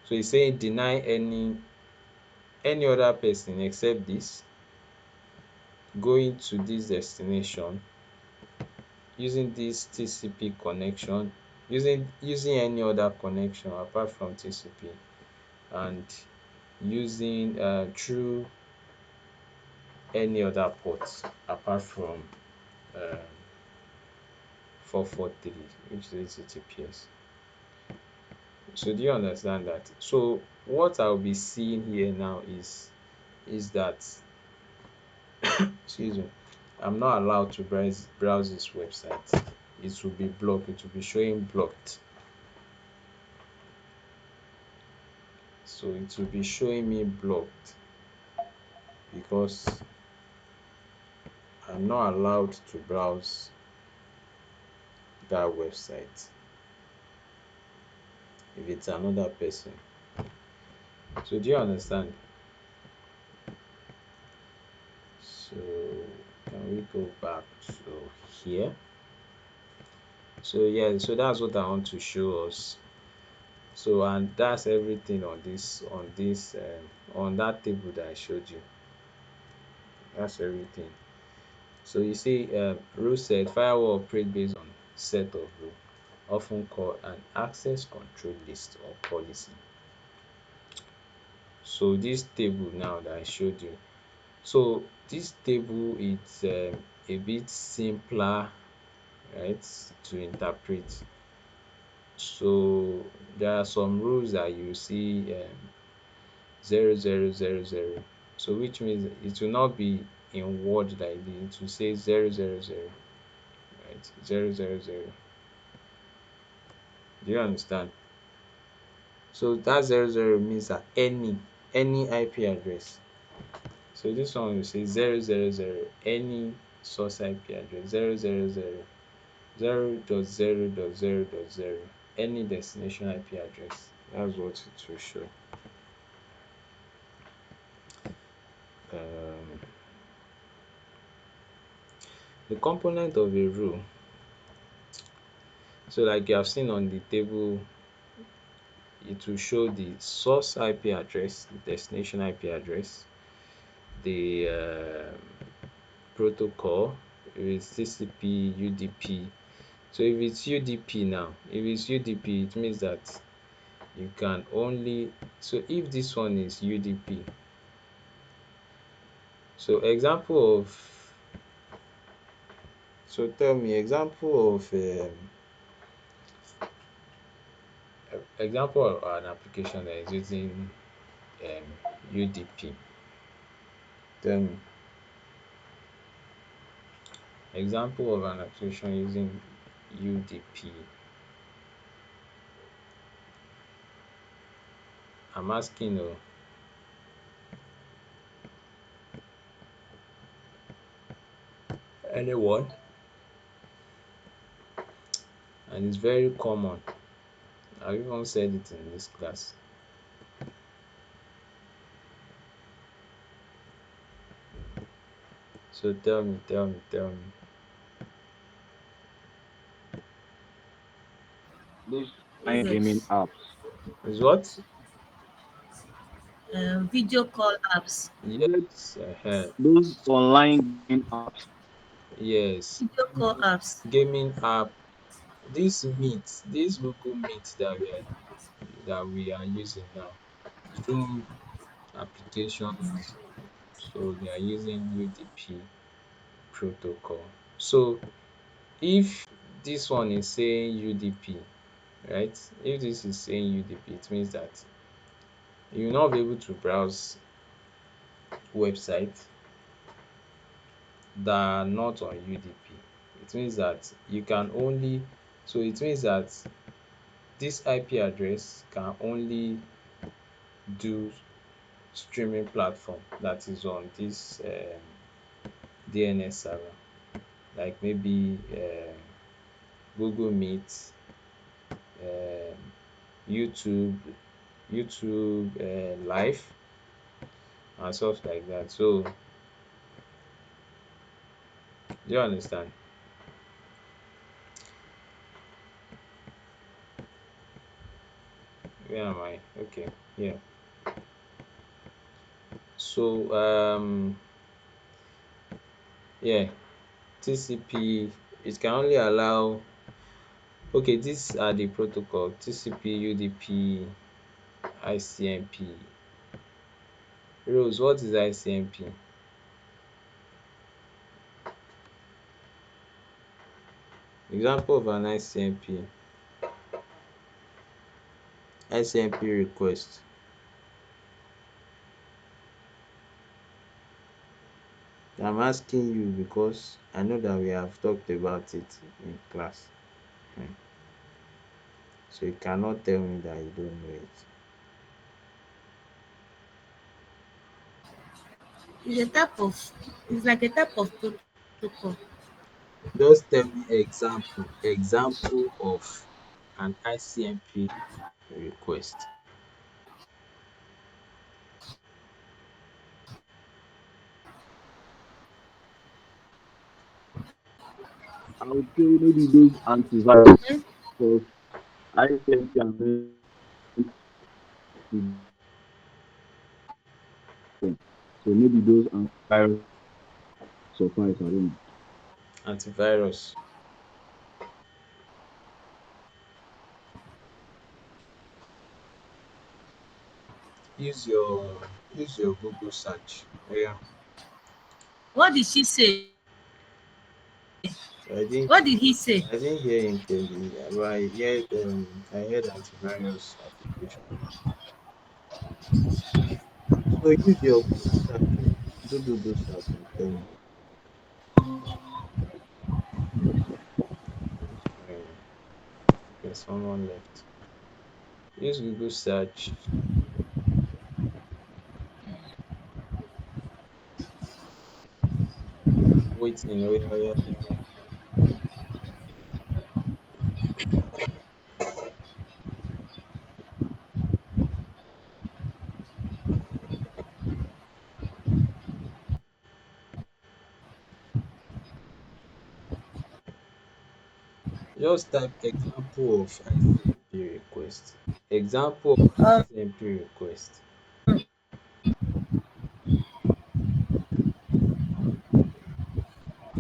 So it's saying deny any other person except this going to this destination using this TCP connection, using any other connection apart from TCP, and using through any other port apart um 443, which is HTTPS. So do you understand that? So what I'll be seeing here now is that excuse me, I'm not allowed to browse this website. It will be blocked. It will be showing blocked. So it will be showing me blocked because I'm not allowed to browse that website if it's another person. So do you understand? So can we go back to here? So yeah, so that's what I want to show us. So and that's everything on this on that table that I showed you. That's everything. So you see, rule set firewall operate based on set of rule, often called an access control list or policy. So this table now that I showed you, so this table is a bit simpler, right, to interpret. So there are some rules that you see 0000, so which means it will not be in word like this, it will say 000, right, 000. Do you understand? So that 00 means that any IP address. So this one will say 000, any source IP address, 000, 0.0.0.0, any destination IP address. That's what it will show. Um, the component of a rule. So like you have seen on the table, it will show the source IP address, the destination IP address, the protocol, if it's TCP, UDP. So if it's UDP now, if it's UDP, it means that you can only, so if this one is UDP, so example of, so tell me example of example of an application that is using UDP. Tell me example of an application using UDP. I'm asking anyone, and it's very common. I've even said it in this class. So tell me. Those online gaming Yes. apps. Is what? Video call apps. Yes, Those online gaming apps. yes. Video call apps. Gaming app. This Google Meet that we are using now, Zoom applications. So they are using UDP protocol. So if this one is saying UDP, right? If this is saying UDP, it means that you will not be able to browse websites that are not on UDP. It means that you can only, so it means that this IP address can only do streaming platform that is on this DNS server, like maybe Google Meet, um, YouTube, Live, and stuff like that. So, do you understand? Where am I? Okay, yeah. So, yeah, TCP, it can only allow, okay, these are the protocol: TCP, UDP, ICMP. Rose, what is ICMP? Example of an ICMP request. I'm asking you because I know that we have talked about it in class. Hmm. So you cannot tell me that you don't know it. It's a type of, it's like a type of protocol. Just tell me example of an ICMP request. I would say maybe those antivirus, because ISMP are meant to them. So maybe those antivirus suffice. I don't know. Antivirus. Use your Google search. Oh, yeah. What did she say? I didn't What did he say? I didn't hear him clearly, but I heard antivirus application. So use your Google search. Oh. Do Google search and tell me. Um, okay, someone left. Use Google search. I'm waiting. Oh, yeah, oh, yeah, oh, yeah. Just type example of ICMP request. Example of ICMP request.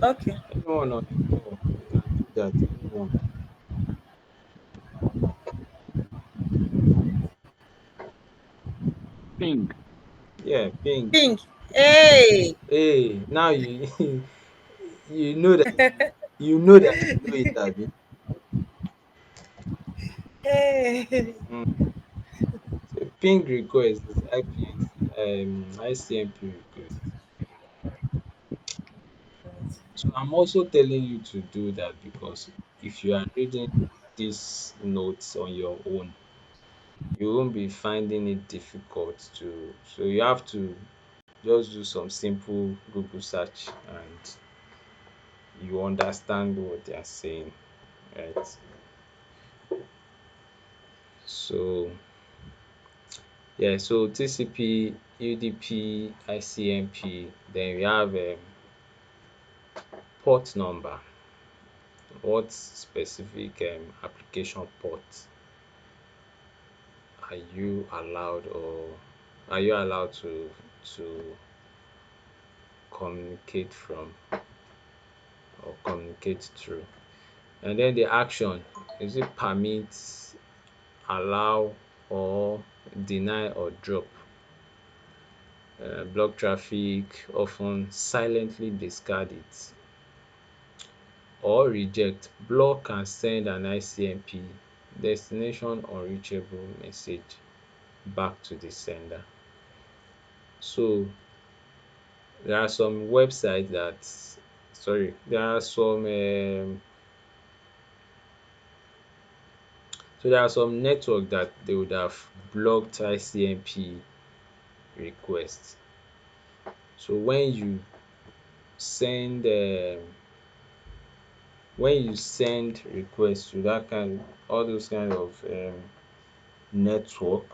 Okay. Anyone on the call, you can do that. Anyone. Ping. Yeah, ping. Pink. Hey. Hey, now you you know that you know it, Abi. Hey. Mm. So ping request is ICMP request. So I'm also telling you to do that because if you are reading these notes on your own, you won't be finding it difficult to. So you have to just do some simple Google search and you understand what they are saying, right? So yeah, so TCP, UDP, ICMP, then we have port number. What specific application port are you allowed to communicate from or communicate through? And then the action, is it permit, allow, or deny or drop? Block traffic, often silently discard it, or reject, block and send an ICMP destination unreachable message back to the sender. So there are some websites that sorry, there are some so there are some network that they would have blocked ICMP requests. So send when you send requests to that kind all those kind of network,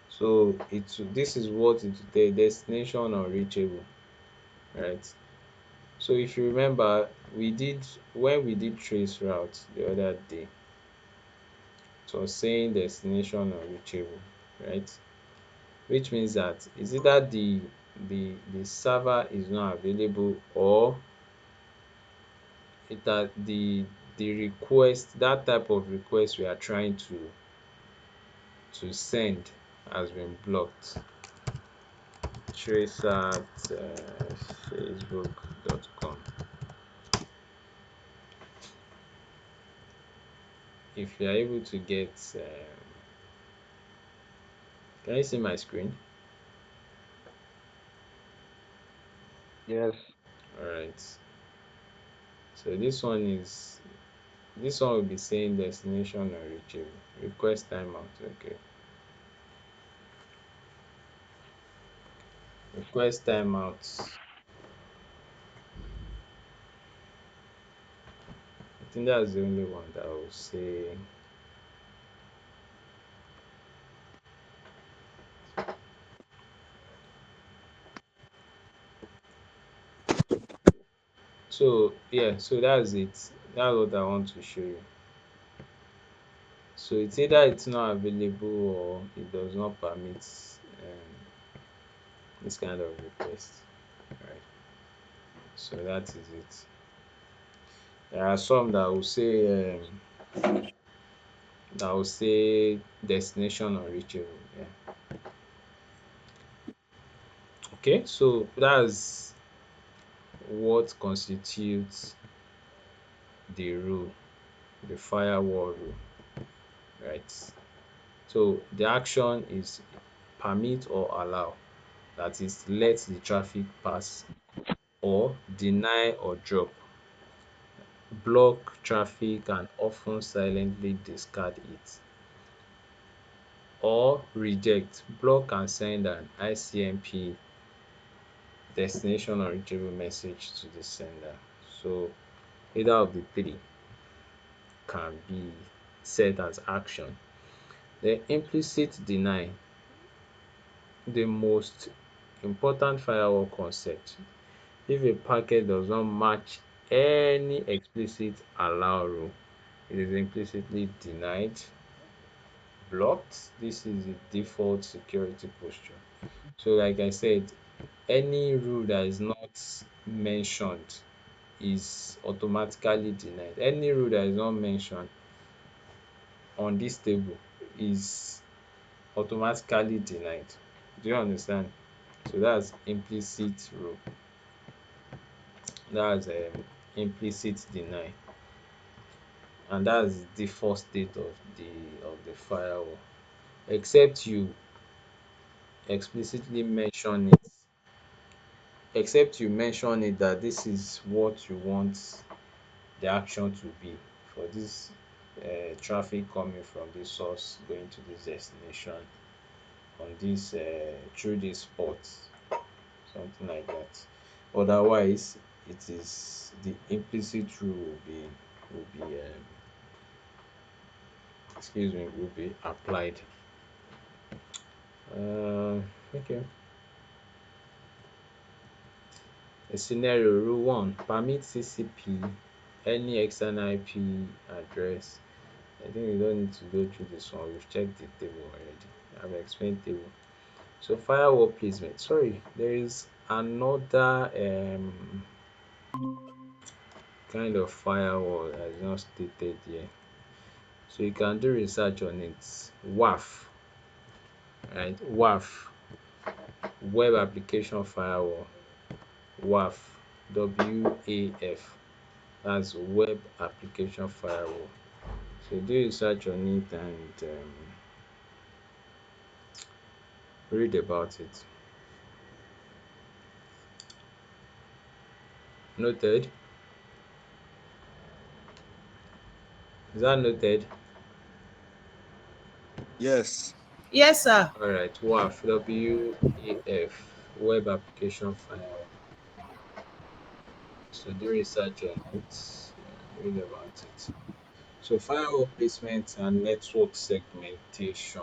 so this is what it will tell, destination unreachable, right? So if you remember, when we did trace route the other day, it was saying destination unreachable, right? Which means that is either the server is not available, or it that the request, that type of request we are trying to send, has been blocked. Trace at facebook.com. if you are able to get, can you see my screen? Yes. All right. So this one will be saying destination unreachable. Request timeout. Okay. Request timeouts. I think that's the only one that will say. So yeah, so that's it. That's what I want to show you. So it's either it's not available or it does not permit this kind of request. Right. So that is it. There are some that will say destination unreachable. Yeah. Okay, so that's what constitutes the rule, the firewall rule, right? So the action is permit or allow, that is let the traffic pass, or deny or drop, block traffic and often silently discard it, or reject, block and send an ICMP, destination unreachable, message to the sender. So either of the three can be set as action. The implicit deny, the most important firewall concept. If a packet does not match any explicit allow rule, it is implicitly denied, blocked. This is the default security posture. So like I said, any rule that is not mentioned is automatically denied. Any rule that is not mentioned on this table is automatically denied. Do you understand? So that's implicit rule. That's implicit deny, and that's the default state of the firewall. Except you explicitly mention it, except you mention it that this is what you want the action to be for this traffic coming from this source going to this destination on this through this port, something like that. Otherwise, it is the implicit rule will be will be applied. Okay. A scenario rule one: permit CCP any external IP address. I think we don't need to go through this one. We've checked the table already. I've explained table. So firewall placement. Sorry, there is another kind of firewall that is not stated here. So you can do research on it. WAF, right? WAF, Web Application Firewall. WAF, WAF. That's Web Application Firewall. So do research on it and read about it. Noted? Is that noted? Yes. Yes, sir. All right. WAF, WAF, Web Application Firewall. So do research on it, read about it. So firewall placement and network segmentation.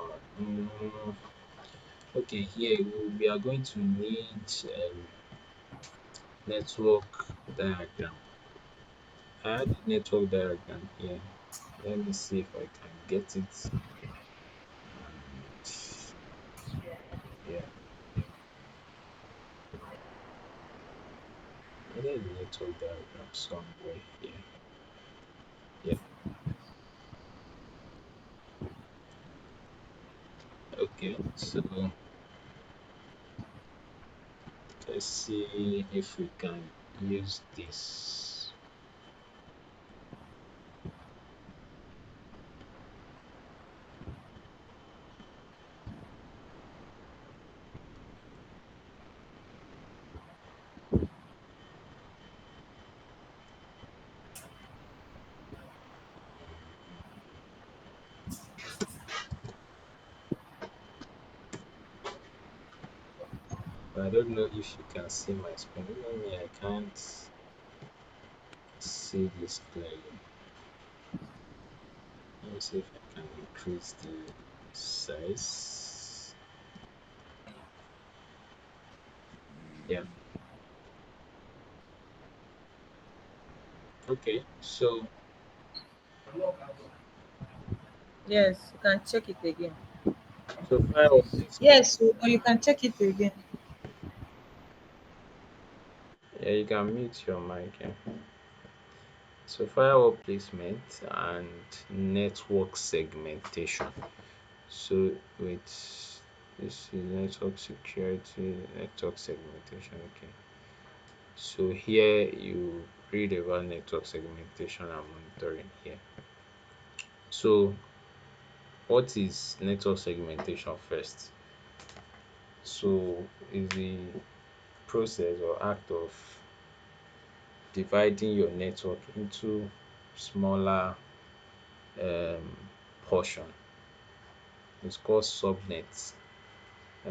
Okay, here we are going to need network diagram. I had a network diagram here. Let me see if I can get it. And yeah, I had a network diagram somewhere here. Yeah. Okay. So let's see if we can use this. I don't know if you can see my screen. Maybe I can't see this clearly. Let me see if I can increase the size. Yeah. Okay. Yes, you can check it again. So firewall placement. Yes, or you can check it again. Yeah, you can mute your mic. Yeah. So firewall placement and network segmentation. So with this is network security, network segmentation. Okay. So here you read about network segmentation and monitoring here. So what is network segmentation first? So is the process or act of dividing your network into smaller portion. It's called subnets,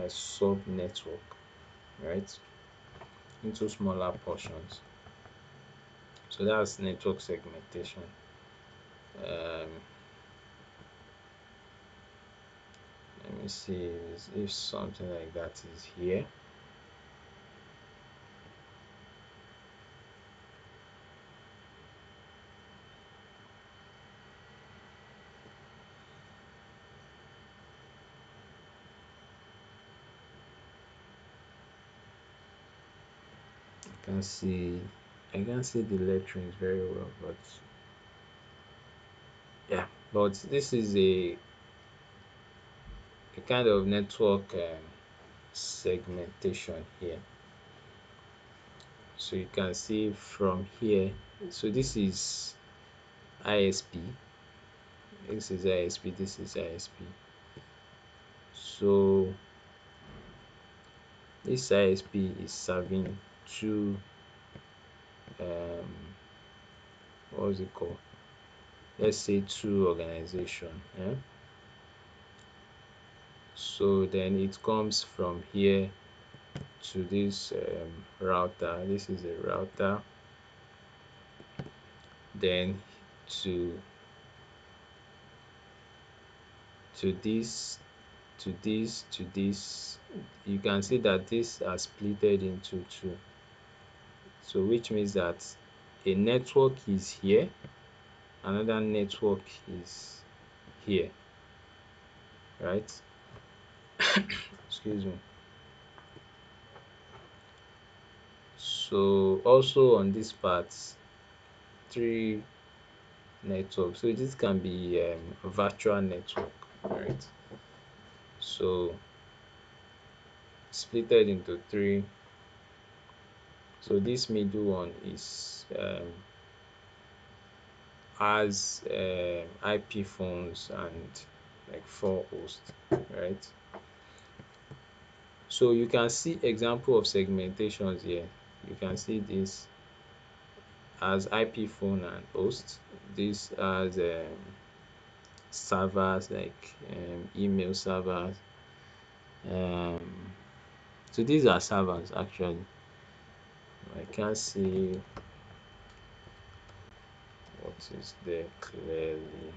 sub network, right? Into smaller portions. So that's network segmentation. Um, Let me see if something like that is here. Can see I can see the letterings very well, but yeah, but this is a kind of network segmentation here. So you can see from here. So this is ISP. This is ISP. This is ISP. So this ISP is serving two um what's it called? Let's say two organization. Yeah. So then it comes from here to this router. This is a router. Then to to this to this. You can see that this are splitted into two. So which means that a network is here, another network is here, right? Excuse me. So also on this part, three networks. So this can be a virtual network, right? So splitted into three. So this middle one is has IP phones and like four hosts, right? So you can see example of segmentations here. You can see this as IP phone and host. This as servers like email servers. Um, so these are servers actually. I can't see what is there clearly.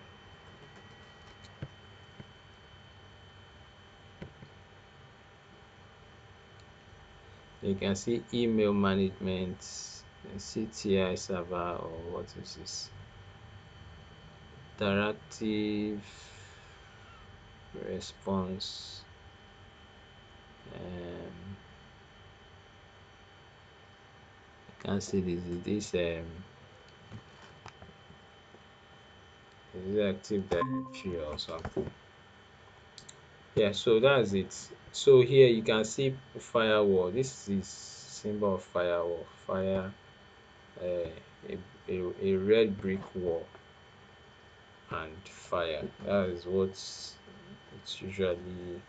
You can see email management, CTI server, or what is this? Interactive response. Um, I can't see this. Is this Active Directory or something? Yeah, so that's it. So here you can see firewall. This is symbol of firewall. A red brick wall and fire. That is what it's usually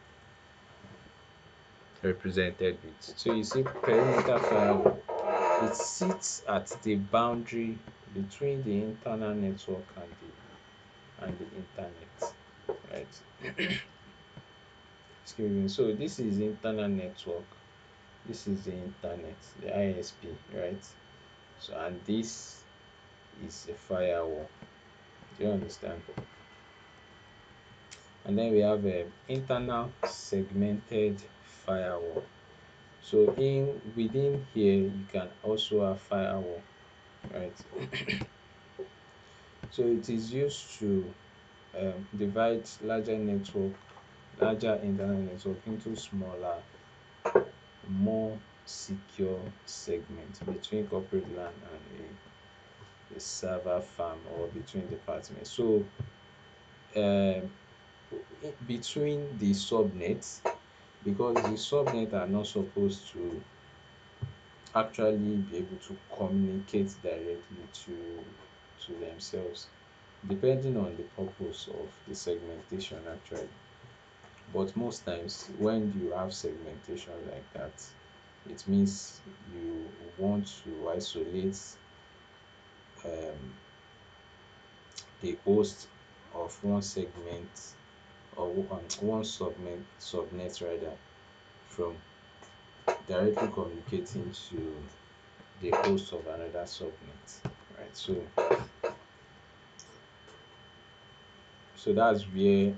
represented with. So you see perimeter firewall. It sits at the boundary between the internal network and the internet, right? Excuse me. So this is internal network. This is the internet, the ISP, right? So, and this is a firewall. Do you understand? And then we have a internal segmented firewall. So in within here, you can also have firewall, right? So it is used to divide larger internal network into smaller, more secure segments between corporate LAN and a server farm, or between departments. So um, between the subnets, because the subnet are not supposed to actually be able to communicate directly to themselves, depending on the purpose of the segmentation actually. But most times when you have segmentation like that, it means you want to isolate um, the host of one segment, or one subnet rather, from directly communicating to the host of another subnet, right? So that's where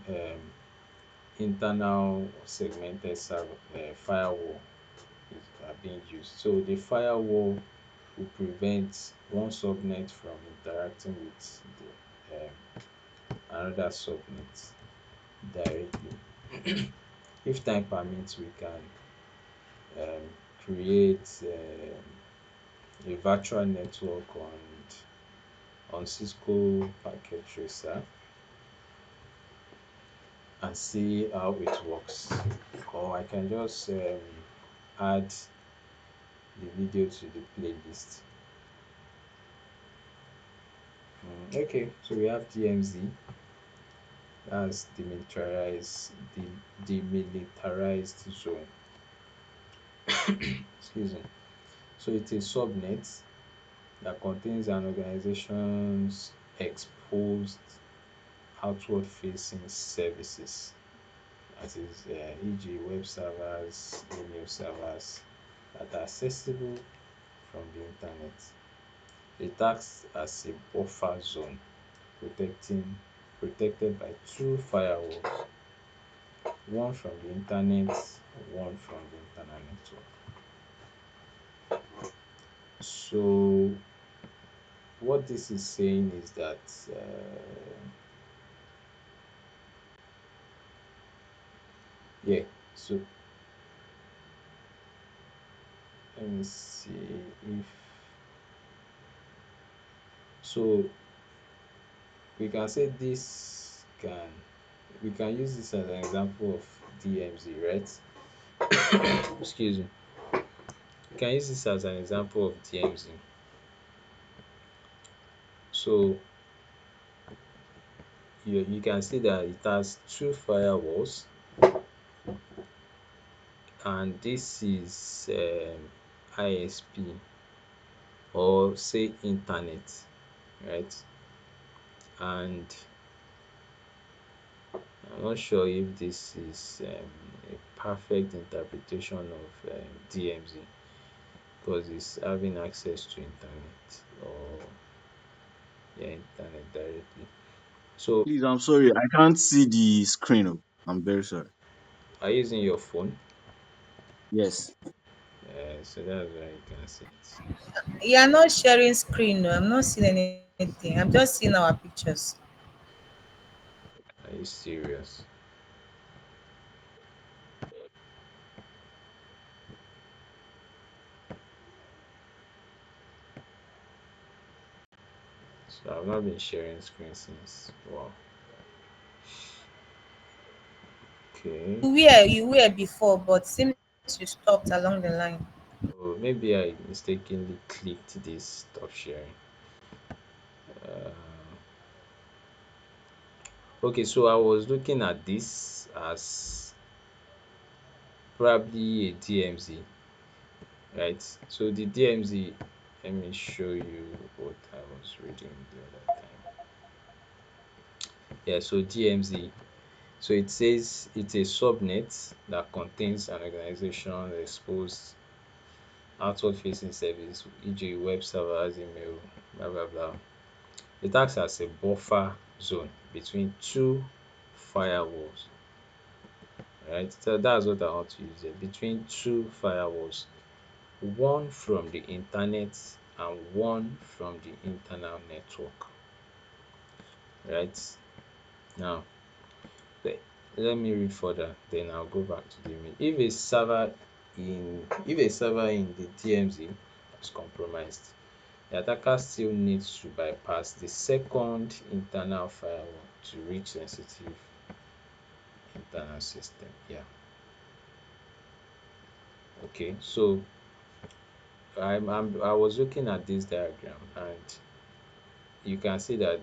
internal segmented firewall are being used. So the firewall will prevent one subnet from interacting with another subnet directly. If time permits, we can um, create a virtual network on Cisco Packet Tracer and see how it works. Or I can just add the video to the playlist. Okay, so we have DMZ, that's demilitarized zone. Excuse me. So it's a subnet that contains an organization's exposed outward facing services, that is, e.g., web servers, email servers, that are accessible from the internet. It acts as a buffer zone, protecting protected by two firewalls, one from the internet, one from the internal network. So what this is saying is that yeah. So let me see if so we can say this can we can use this as an example of DMZ, right? Excuse me. We can use this as an example of DMZ. So you can see that it has two firewalls, and this is ISP, or say internet, right? And I'm not sure if this is a perfect interpretation of DMZ, because it's having access to internet, or internet directly. So Please, I'm sorry, I can't see the screen. Oh. I'm very sorry. are you using your phone? Yes. So that's why you can see it. You are not sharing screen. No, I'm not seeing anything. I'm just seeing our pictures. Are you serious? So I've not been sharing screen since. Wow. Okay. You were before, but seems you stopped along the line. Oh, maybe I mistakenly clicked this stop sharing. Uh, okay, so I was looking at this as probably a DMZ, right? So the DMZ, let me show you what I was reading the other time. Yeah, so DMZ. So it says it's a subnet that contains an organization exposed outward facing service, e.g., web servers, email, blah blah blah. It acts as a buffer zone between two firewalls. Right? So that's what I want to use there. Between two firewalls, one from the internet and one from the internal network. Right? Now, let, let me read further, then I'll go back to the image. If a server in the DMZ is compromised, the attacker still needs to bypass the second internal firewall to reach sensitive internal system. Yeah. Okay. So I was looking at this diagram, and you can see that.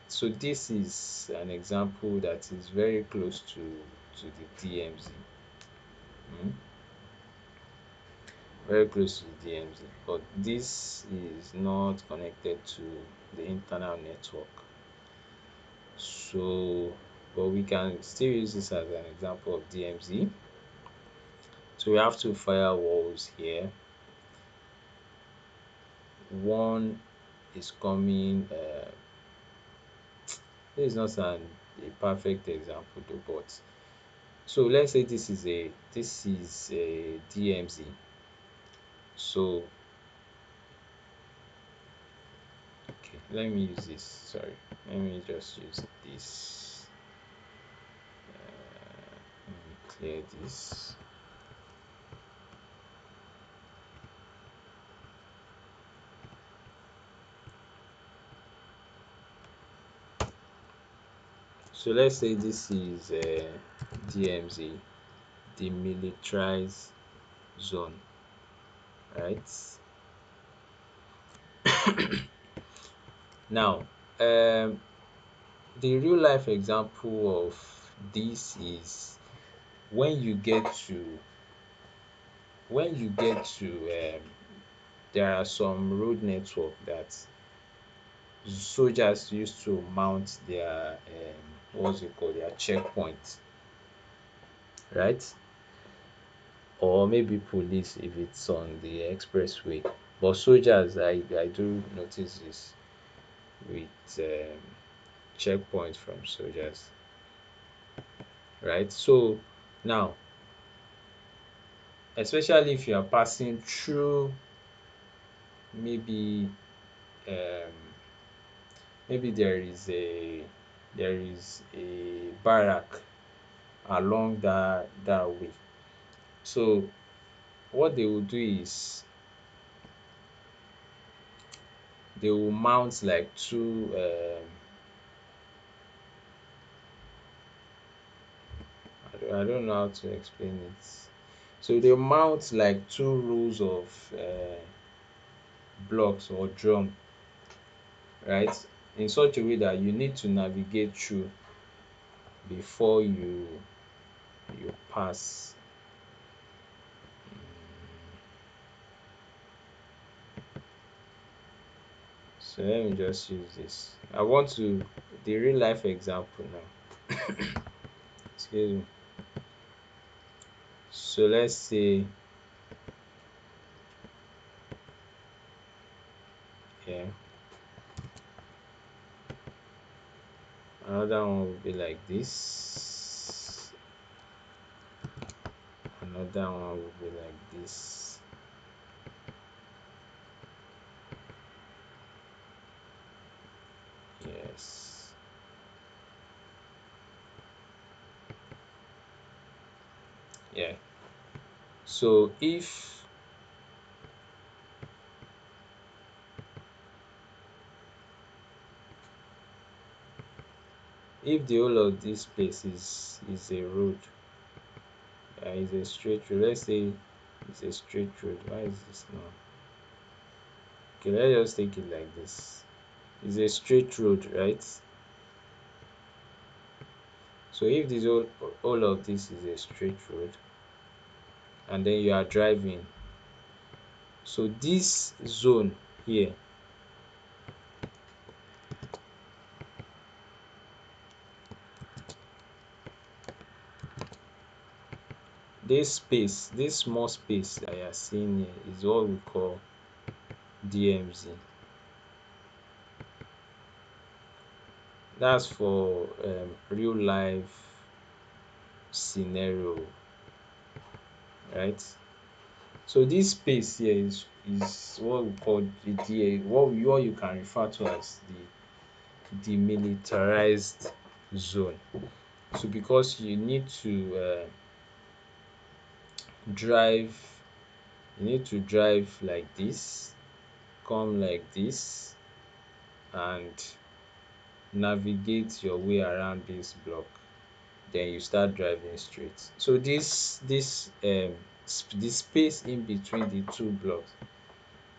So this is an example that is very close to the DMZ. Hmm? Very close to the DMZ, but this is not connected to the internal network. So, but we can still use this as an example of DMZ. So we have two firewalls here. One is coming. This is not a perfect example though, but so let's say this is a DMZ. So okay, let me use this. Sorry, let me just use this. Let me clear this. So let's say this is DMZ, demilitarized zone, right? Now, the real life example of this is when you get to there are some road network that soldiers used to mount their what's it called, their checkpoint, right? Or maybe police if it's on the expressway. But soldiers, I do notice this with checkpoints from soldiers, right? So now, especially if you are passing through maybe um maybe there is a barrack along that way. So what they will do is they will mount like two I don't know how to explain it. So they mount like two rows of blocks or drum, right? In such a way that you need to navigate through before you pass. So let me just use this. I want to the real life example now. Excuse me. So let's say yeah, another one will be like this. Another one will be like this. Yes. Yeah. So if the whole of this place is a road, is a straight road. Let's say it's a straight road. Why is this now? Okay, let's just take it like this. It's a straight road, right? So if this all of this is a straight road, and then you are driving, so this zone here, this small space that you are seeing here is what we call DMZ. That's for real life scenario, right? So this space here is what we call the what you can refer to as the demilitarized zone. So because drive you need to drive like this, come like this, and navigate your way around this block, then you start driving straight. So this space in between the two blocks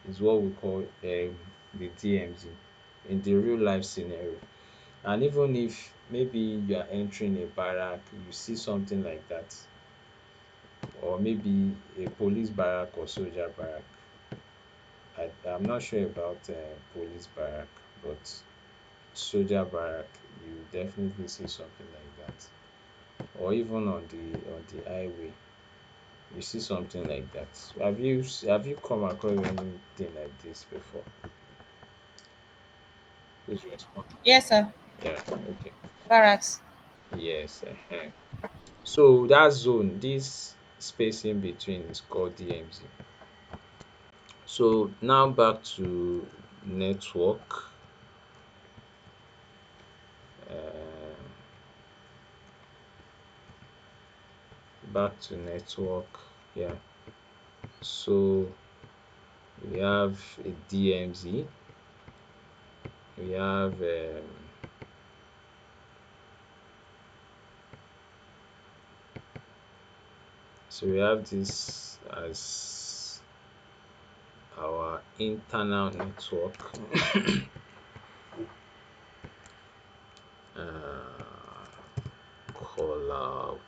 is what we call the DMZ in the real life scenario. And even if maybe you are entering a barrack, you see something like that, or maybe a police barrack or soldier barrack. I'm not sure about police barrack, but soldier barrack, you definitely see something like that. Or even on the highway, you see something like that. Have you come across anything like this before? Please respond. Yes, sir. Yeah. Okay. Barracks. Yes. So that zone, this space in between is called DMZ. So now back to network. Uh, Back to network. Yeah. So we have a DMZ. We have we have this as our internal network. Call out.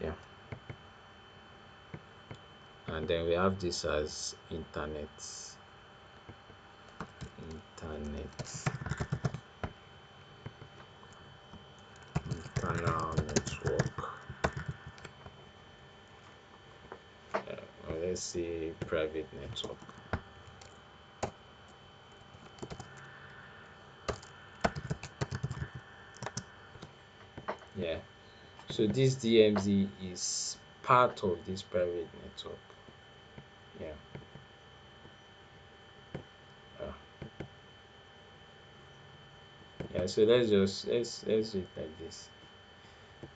Yeah. And then we have this as internet internal network. Or let's say private network. Yeah. So this DMZ is part of this private network. Yeah. uh, yeah. So let's do it like this,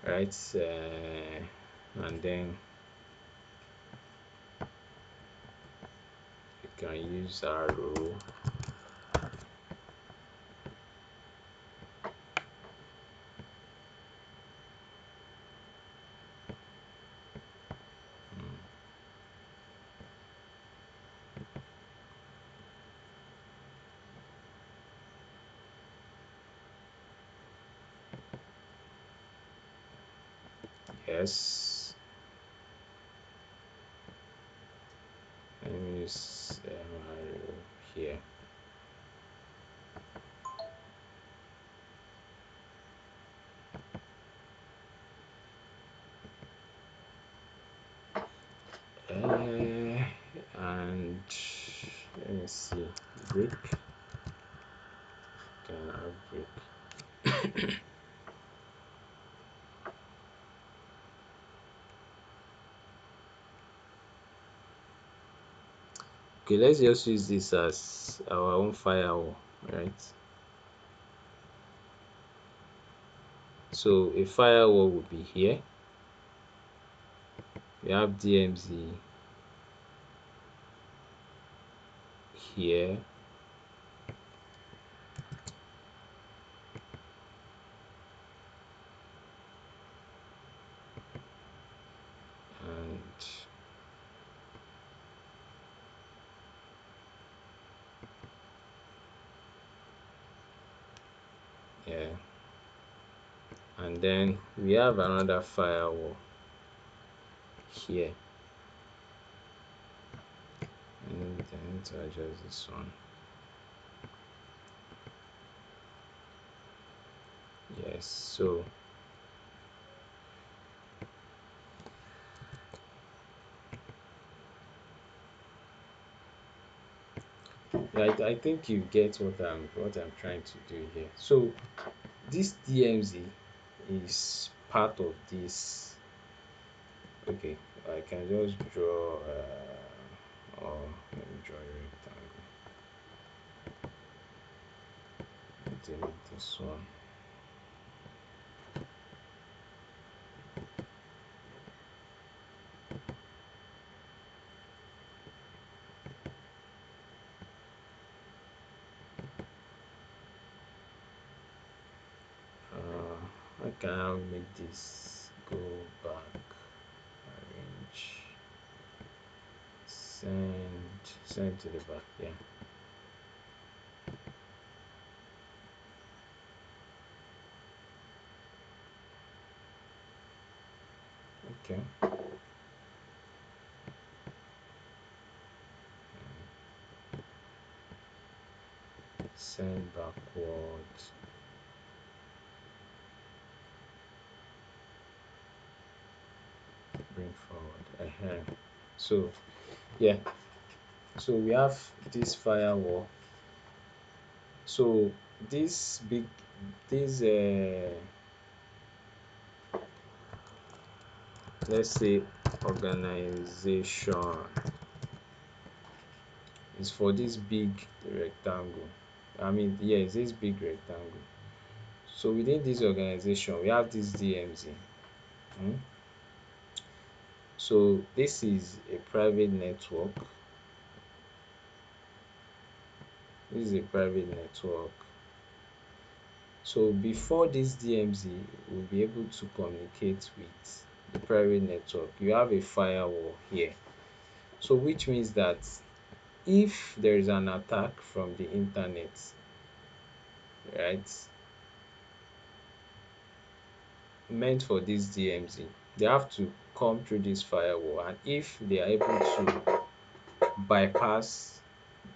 right? And then you can use arrow. Mm, yes. Let me use arrow here. And let me see. Break. Can I break? Okay, let's just use this as our own firewall, right? So a firewall will be here. We have DMZ here, and yeah, and then we have another firewall here. And I need to adjust this one. Yes. So I think you get what I'm trying to do here. So this DMZ is part of this. Okay, I can just draw. Or let me draw a rectangle. Delete this one. I can now make this go back. Arrange. Send to the back. Yeah. Okay. Send backwards. Bring forward. So yeah. So we have this firewall. So this big this let's say organization is for this big rectangle. I mean, yes, this big rectangle. So within this organization, we have this DMZ. Hmm? So this is a private network. This is a private network. So before this DMZ will be able to communicate with the private network, you have a firewall here. So which means that if there is an attack from the internet, right, meant for this DMZ, they have to come through this firewall, and if they are able to bypass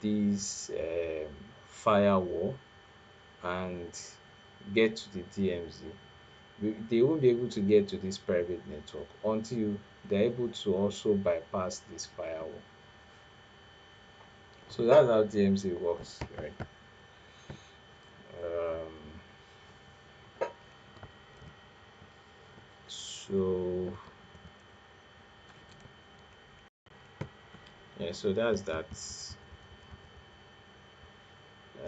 this firewall and get to the DMZ, they won't be able to get to this private network until they're able to also bypass this firewall. So that's how DMZ works, right? Um, so yeah, so that's that.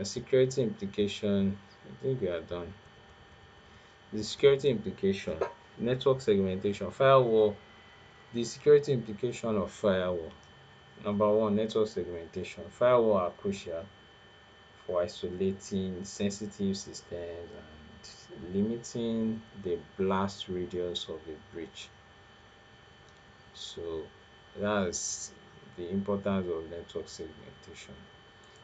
Security implication. I think we are done. The security implication, network segmentation, firewall. The security implication of firewall. Number one, network segmentation. Firewall are crucial for isolating sensitive systems and limiting the blast radius of a breach. So that's the importance of network segmentation.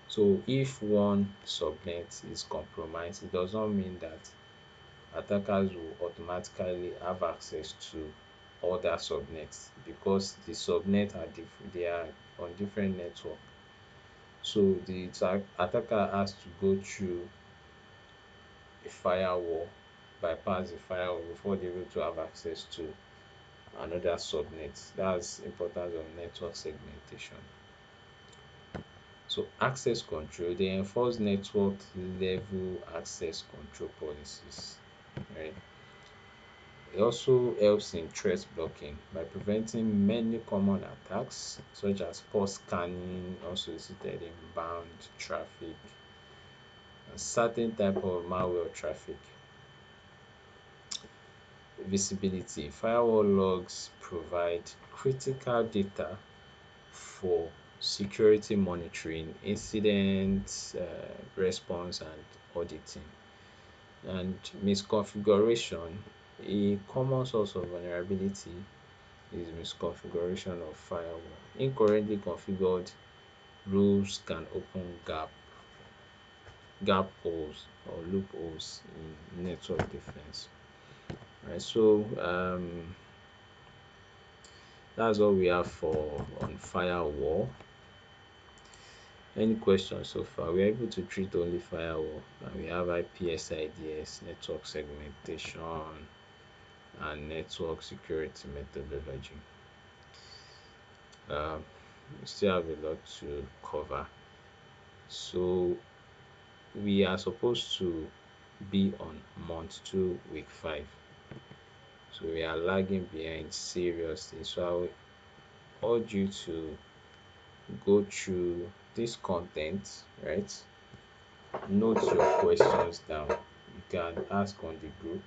So if one subnet is compromised, it does not mean that attackers will automatically have access to other subnets, because the subnet are they are on different network. So the attacker has to go through a firewall, bypass the firewall before they're able to have access to another subnet. That's importance of network segmentation. So access control, they enforce network level access control policies, right? It also helps in threat blocking by preventing many common attacks such as port scanning, unsolicited inbound traffic, and certain type of malware traffic. Visibility. Firewall logs provide critical data for security monitoring, incident response, and auditing. And misconfiguration. A common source of vulnerability is misconfiguration of firewall. Incorrectly configured rules can open gap holes or loopholes in network defense. Right. So that's what we have for on firewall. Any questions so far? We're able to treat only firewall, and we have IPS network segmentation, and network security methodology. Um, we still have a lot to cover. So we are supposed to be on month 2, week 5. So we are lagging behind seriously. So I would urge you to go through this content, right? Note your questions down. You can ask on the group,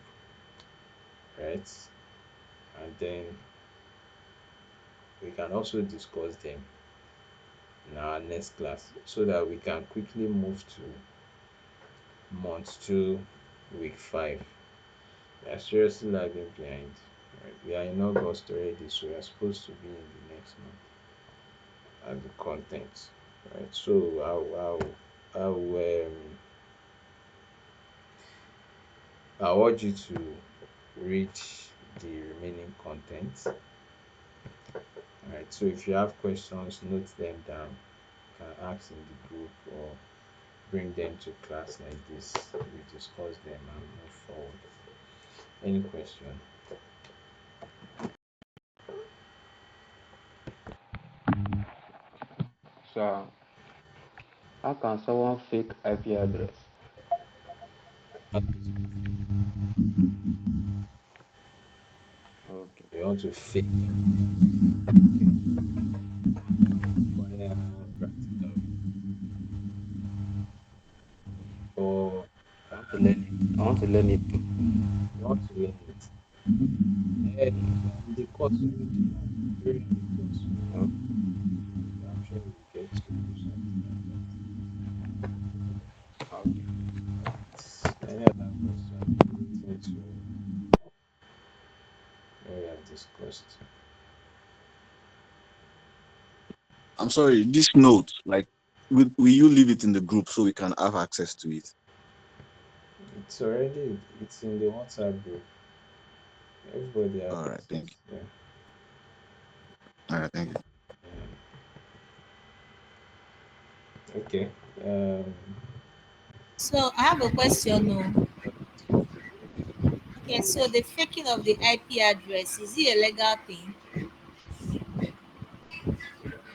right? And then we can also discuss them in our next class so that we can quickly move to month 2, week 5. We are seriously lagging behind. Right? We are in August already, so we are supposed to be in the next month as the content. Right. So I urge you to read the remaining content. Right. So if you have questions, note them down. You can ask in the group or bring them to class like this. We discuss them and move forward. Any question? So, how can someone fake IP address? Okay. Okay. You want to fake it. Okay. Require practical or I want to learn it. I want to learn it too. you want to learn it. If you are in the course already now, during the course, Oh, I'm sure you get to do something like that. okay. Right. Any other question relating to what we have discussed? I'm sorry, this note, like, will you leave it in the group so we can have access to it? It's in the WhatsApp group. Everybody has All right, thank access. Yeah. you. All right, thank you. Yeah. Okay. Um. So I have a question. No. Okay. Okay, so the faking of the IP address, is it a legal thing?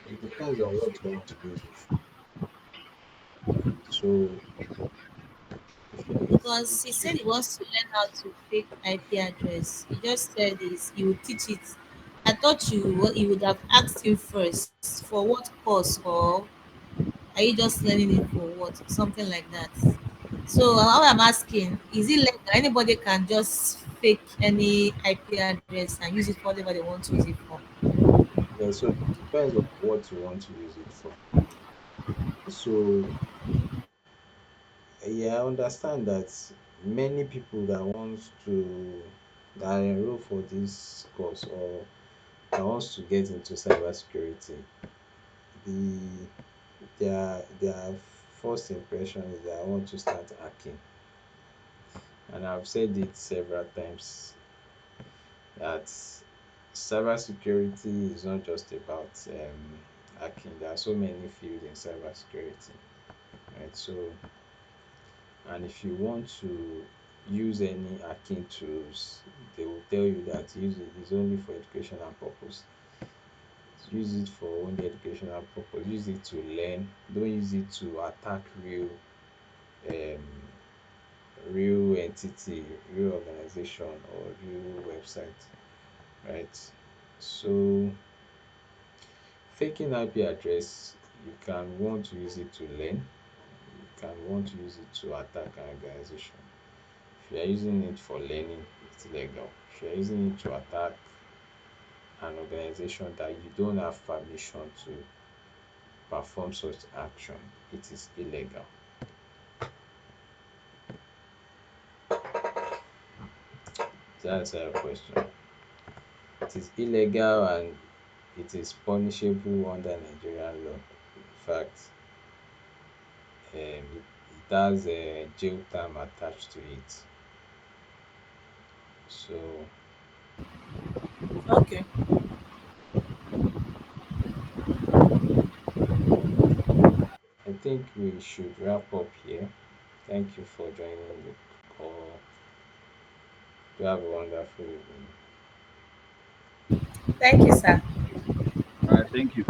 It depends on what you want to use it for. Right. So if you are using it Because he to said he wants to learn how to fake IP address. He just said this, he would teach it. I thought you would have asked him first for what course, or are you just learning it for what? Something like that. So all I'm asking, is it legal? Anybody can just fake any IP address and use it for whatever they want to use it for. yeah. So it depends on what you want to use it for. So yeah, I understand that many people that enroll for this course or that wants to get into cybersecurity, the their first impression is that I want to start hacking. And I've said it several times that cybersecurity is not just about hacking. There are so many fields in cybersecurity, right? So, and if you want to use any hacking tools, they will tell you that use it is only for educational purpose. Use it for only educational purpose. Use it to learn. Don't use it to attack um, real entity, real organization, or real website, right? So faking IP address, you can want to use it to learn. You can want to use it to attack an organization. If you are using it for learning, it's legal. If you are using it to attack an organization that you don't have permission to perform such action, it is illegal. To answer your question, it is illegal and it is punishable under Nigerian law. In fact, it has a jail term attached to it. So, Okay. think we should wrap up here. Thank you for joining the call. You have a wonderful evening. Thank you, sir. All right, thank you.